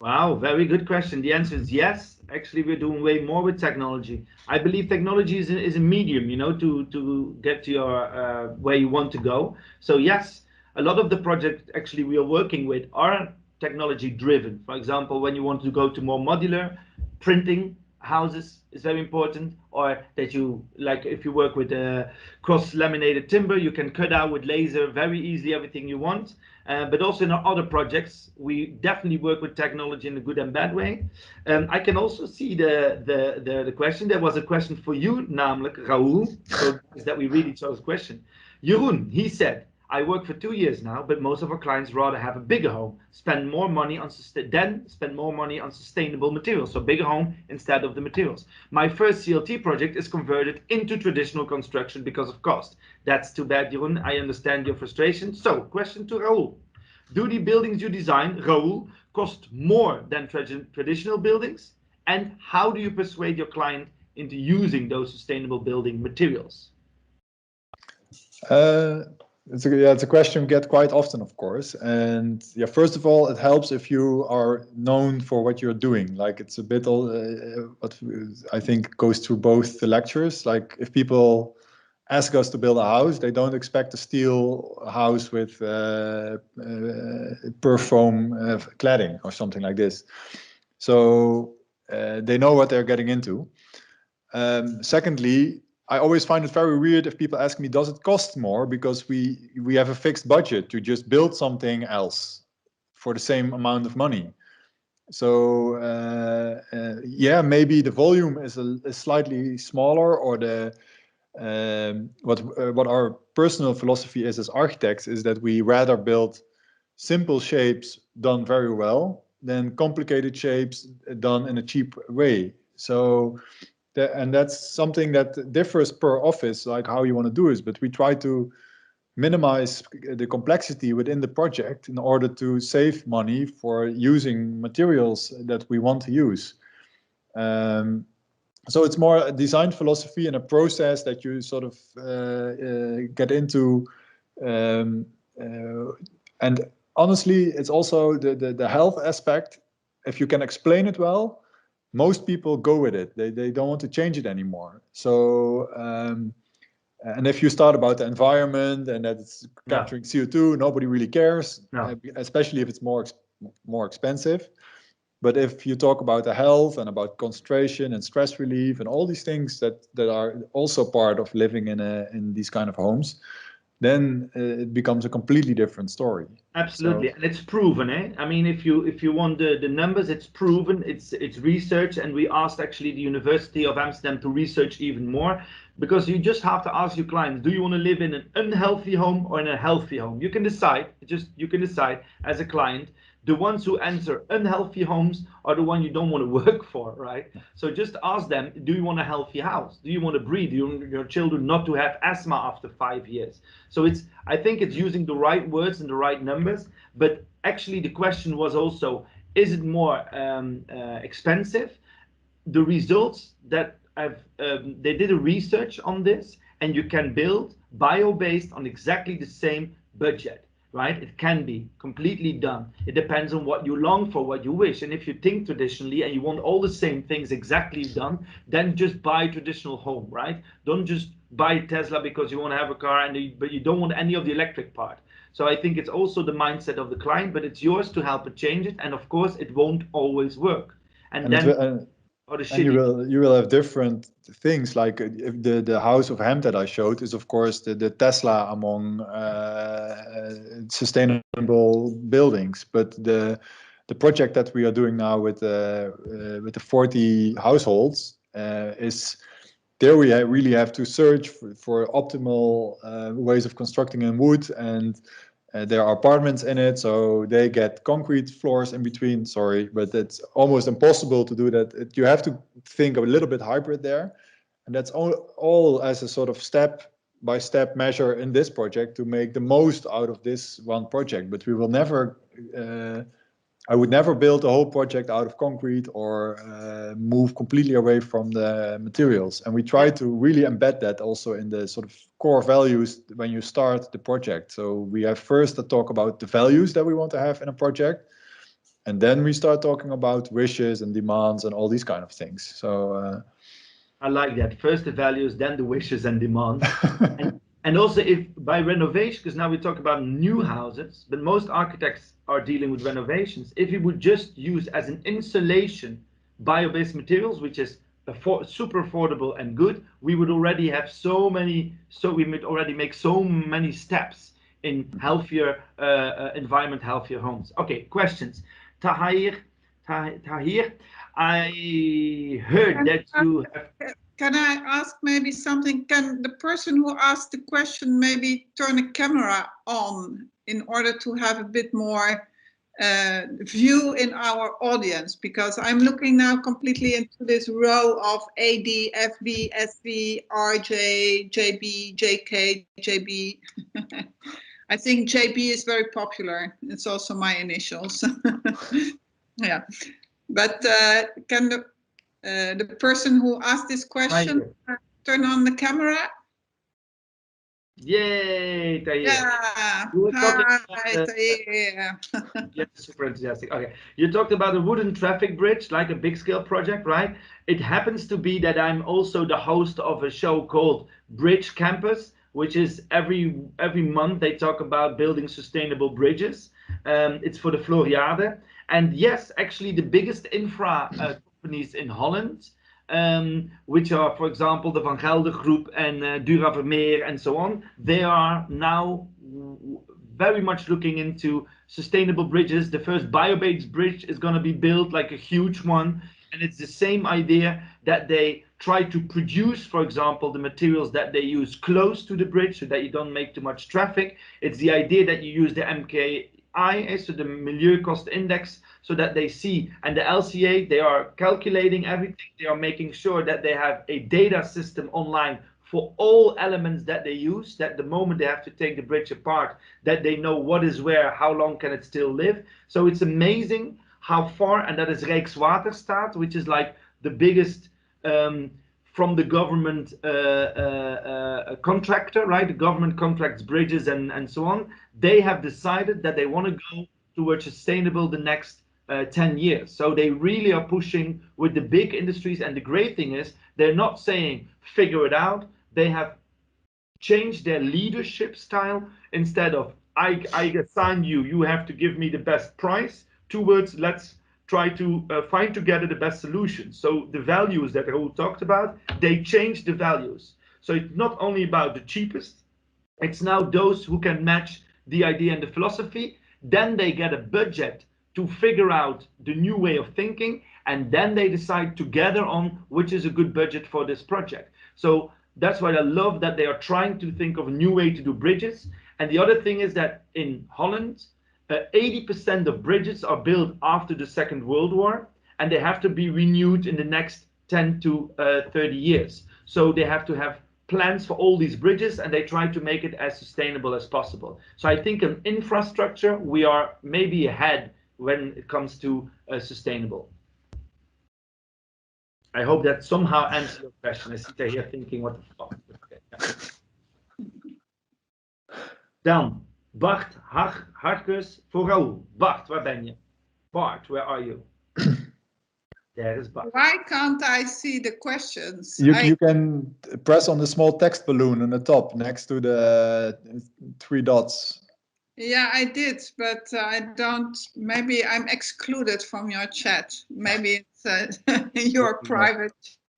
Wow, very good question. The answer is yes. Actually, we're doing way more with technology. I believe technology is a medium, you know, to get to your where you want to go. So yes, a lot of the projects actually we are working with are technology driven. For example, when you want to go to more modular printing houses is very important, or that you, like if you work with cross laminated timber, you can cut out with laser very easily everything you want. But also in our other projects, we definitely work with technology in a good and bad way. I can also see the question. There was a question for you, namelijk Raoul. So that we really chose a question. Jeroen, he said, I work for 2 years now, but most of our clients rather have a bigger home, spend more money on sustainable materials. So bigger home instead of the materials. My first CLT project is converted into traditional construction because of cost. That's too bad, Jeroen. I understand your frustration. So, question to Raoul. Do the buildings you design, Raoul, cost more than traditional buildings? And how do you persuade your client into using those sustainable building materials? It's a question we get quite often, of course. And yeah, first of all, it helps if you are known for what you're doing. Like it's a bit what I think goes through both the lectures. Like if people ask us to build a house, they don't expect a steel house with perfoam cladding or something like this. So they know what they're getting into. Secondly, I always find it very weird if people ask me, does it cost more? Because we have a fixed budget to just build something else for the same amount of money. So yeah, maybe the volume is slightly smaller, or the what our personal philosophy is as architects is that we rather build simple shapes done very well than complicated shapes done in a cheap way. So, and that's something that differs per office, like how you want to do it. But we try to minimize the complexity within the project in order to save money for using materials that we want to use. So it's more a design philosophy and a process that you sort of get into. And honestly, it's also the health aspect. If you can explain it well, most people go with it. They don't want to change it anymore. So, and if you start about the environment and that it's capturing CO2, nobody really cares, especially if it's more expensive. But if you talk about the health and about concentration and stress relief and all these things that are also part of living in these kind of homes, then it becomes a completely different story. Absolutely, and it's proven, eh? I mean, if you want the numbers, it's proven, it's research, and we asked actually the University of Amsterdam to research even more, because you just have to ask your clients, do you want to live in an unhealthy home or in a healthy home? You can decide, you can decide as a client. The ones who answer unhealthy homes are the one you don't want to work for, right? So just ask them, do you want a healthy house? Do you want to breathe? Do you want your children not to have asthma after 5 years? So I think it's using the right words and the right numbers, but actually the question was also, is it more expensive? The results that they did a research on this, and you can build bio-based on exactly the same budget. Right? It can be completely done. It depends on what you long for, what you wish. And if you think traditionally and you want all the same things exactly done, then just buy a traditional home, right? Don't just buy a Tesla because you want to have a car, but you don't want any of the electric part. So I think it's also the mindset of the client, but it's yours to help it change it. And of course, it won't always work. And then you will have different things, like if the house of Ham that I showed is of course the Tesla among sustainable buildings, but the project that we are doing now with the 40 households is there we really have to search for optimal ways of constructing in wood, and there are apartments in it, so they get concrete floors in between. Sorry, but it's almost impossible to do that. You have to think a little bit hybrid there, and that's all as a sort of step-by-step measure in this project to make the most out of this one project. But we will never, I would never build a whole project out of concrete or move completely away from the materials. And we try to really embed that also in the sort of core values when you start the project. So we have first to talk about the values that we want to have in a project. And then we start talking about wishes and demands and all these kind of things. So I like that. First the values, then the wishes and demands. And also if by renovation, because now we talk about new houses, but most architects are dealing with renovations. If you would just use as an insulation bio-based materials, which is super affordable and good, we would already have we would already make so many steps in healthier environment, healthier homes. Okay, questions. Tahir, I heard that you have... Can I ask maybe something? Can the person who asked the question maybe turn a camera on in order to have a bit more view in our audience? Because I'm looking now completely into this row of AD, FB, SV, RJ, JB, JK, JB. I think JB is very popular. It's also my initials. Yeah, but can the person who asked this question turn on the camera? Yay, Tahir. Yeah. Hi, Tahir. Yes, super enthusiastic. Okay, you talked about a wooden traffic bridge, like a big scale project, right? It happens to be that I'm also the host of a show called Bridge Campus, which is every month they talk about building sustainable bridges. It's for the Floriade. And yes, actually the biggest infra companies in Holland, which are, for example, the Van Gelder Group and Duravermeer and so on, they are now very much looking into sustainable bridges. The first bio-based bridge is going to be built, like a huge one. And it's the same idea that they try to produce, for example, the materials that they use close to the bridge so that you don't make too much traffic. It's the idea that you use the MCI, so the Milieu Cost Index, so that they see, and the LCA, they are calculating everything. They are making sure that they have a data system online for all elements that they use, that the moment they have to take the bridge apart, that they know what is where, how long can it still live. So it's amazing how far, and that is Rijkswaterstaat, which is like the biggest from the government contractor, right? The government contracts bridges and so on. They have decided that they want to go towards sustainable the next 10 years. So they really are pushing with the big industries. And the great thing is they're not saying figure it out. They have changed their leadership style. Instead of I assign you, you have to give me the best price, towards let's try to find together the best solution. So the values that Raoul talked about, they changed the values. So it's not only about the cheapest, it's now those who can match the idea and the philosophy. Then they get a budget to figure out the new way of thinking, and then they decide together on which is a good budget for this project. So that's why I love that they are trying to think of a new way to do bridges. And the other thing is that in Holland, 80% of bridges are built after the Second World War, and they have to be renewed in the next 10 to 30 years. So they have to have plans for all these bridges, and they try to make it as sustainable as possible. So I think in infrastructure, we are maybe ahead when it comes to sustainable. I hope that somehow answers your question. I sit here thinking, what the fuck? Okay, yeah. Dan, Bart Harkus voor Raoul. Bart, waar ben je? Bart, where are you? There is Bart. Why can't I see the questions? You can press on the small text balloon on the top next to the 3 dots. Yeah, I did, but I don't. Maybe I'm excluded from your chat. Maybe it's your private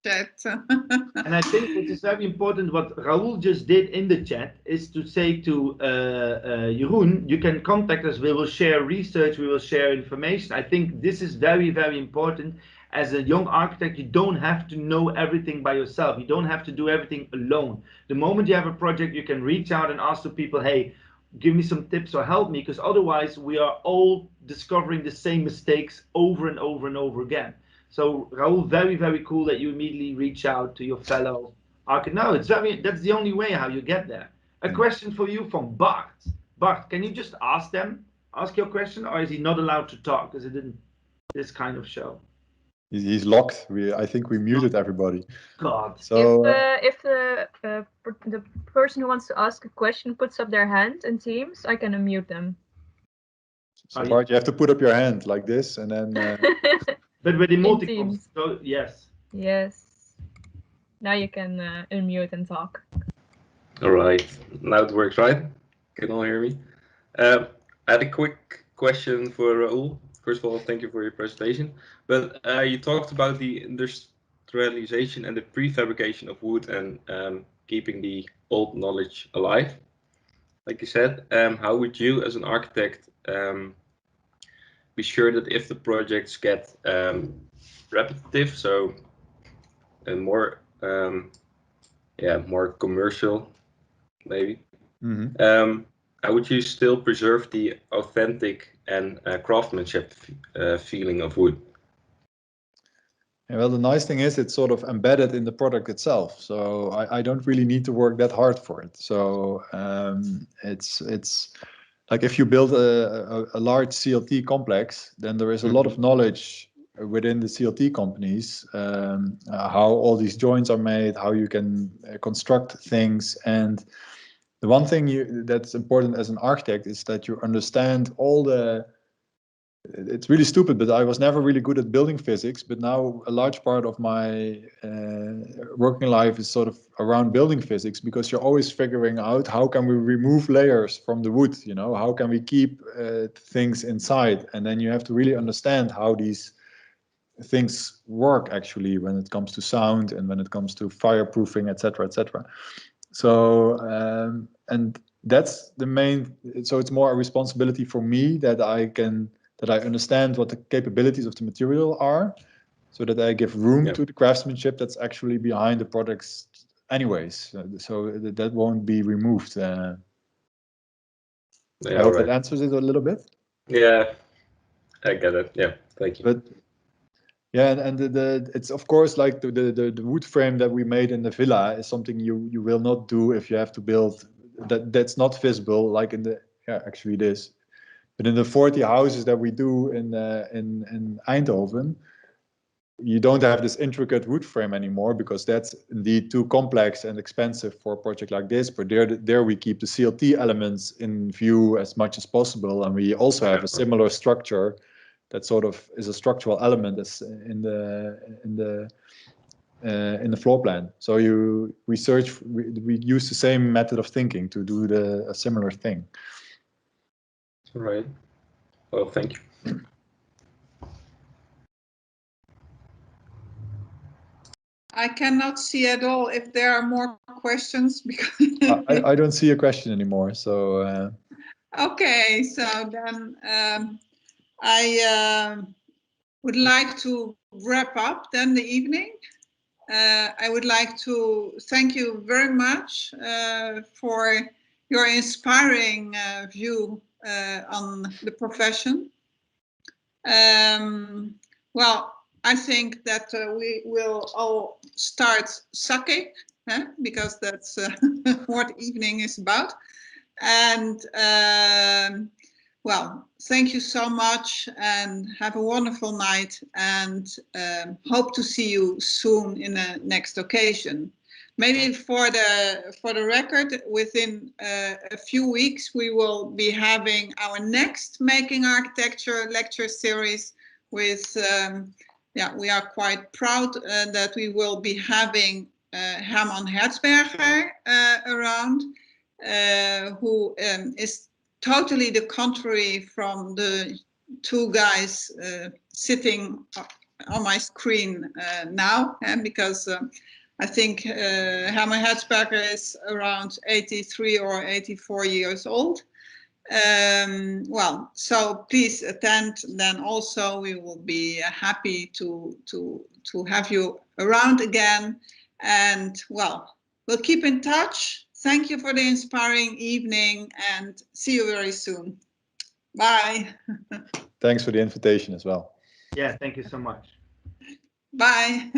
chat. And I think what is very important, what Raoul just did in the chat, is to say to Jeroen, you can contact us. We will share research. We will share information. I think this is very, very important. As a young architect, you don't have to know everything by yourself. You don't have to do everything alone. The moment you have a project, you can reach out and ask the people, hey, give me some tips or help me, because otherwise we are all discovering the same mistakes over and over and over again. So Raoul, very, very cool that you immediately reach out to your fellow architect. No, that's the only way how you get there. A question for you from Bart. Bart, can you just ask your question, or is he not allowed to talk because it didn't this kind of show? He's locked. I think we muted everybody. God. So if the person who wants to ask a question puts up their hand in Teams, I can unmute them. So Bart, you have to put up your hand like this, and then. But with emoticons, so yes. Yes. Now you can unmute and talk. All right. Now it works, right? Can all hear me? I had a quick question for Raoul. First of all, thank you for your presentation. But you talked about the industrialization and the prefabrication of wood and keeping the old knowledge alive. Like you said, how would you, as an architect, be sure that if the projects get repetitive, so and more commercial, maybe, how would you still preserve the authentic and craftsmanship feeling of wood? Yeah, well, the nice thing is it's sort of embedded in the product itself, so I don't really need to work that hard for it. So it's like if you build a large CLT complex, then there is a lot of knowledge within the CLT companies, how all these joints are made, how you can construct things. And the one thing that's important as an architect is that you understand all the, it's really stupid, but I was never really good at building physics, but now a large part of my working life is sort of around building physics, because you're always figuring out how can we remove layers from the wood, you know, how can we keep things inside, and then you have to really understand how these things work actually when it comes to sound and when it comes to fireproofing, etc., etc. So and that's the main, so it's more a responsibility for me that I understand what the capabilities of the material are, so that I give room to the craftsmanship that's actually behind the products anyways, so that won't be removed. I hope that answers it a little bit. Yeah, I get it. Yeah, thank you. But yeah, and it's of course like the wood frame that we made in the villa is something you will not do if you have to build that's not visible like in the actually it is, but in the 40 houses that we do in Eindhoven, you don't have this intricate wood frame anymore because that's indeed too complex and expensive for a project like this. But there we keep the CLT elements in view as much as possible, and we also have a similar structure that sort of is a structural element as in the floor plan. So we use the same method of thinking to do a similar thing. Right. Well, thank you. I cannot see at all if there are more questions because I don't see a question anymore. So okay, so then I would like to wrap up then the evening. I would like to thank you very much for your inspiring view on the profession. Well, I think that we will all start sake, because that's what evening is about. And well, thank you so much and have a wonderful night, and hope to see you soon in the next occasion. Maybe for the record, within a few weeks, we will be having our next Making Architecture lecture series with, yeah, we are quite proud that we will be having Herman Herzberger around, who is totally the contrary from the two guys sitting on my screen now, because I think Herman Herzberger is around 83 or 84 years old. Well, so please attend. Then also we will be happy to have you around again. And well, we'll keep in touch. Thank you for the inspiring evening and see you very soon. Bye. thanks for the invitation as well. Yeah, thank you so much. Bye.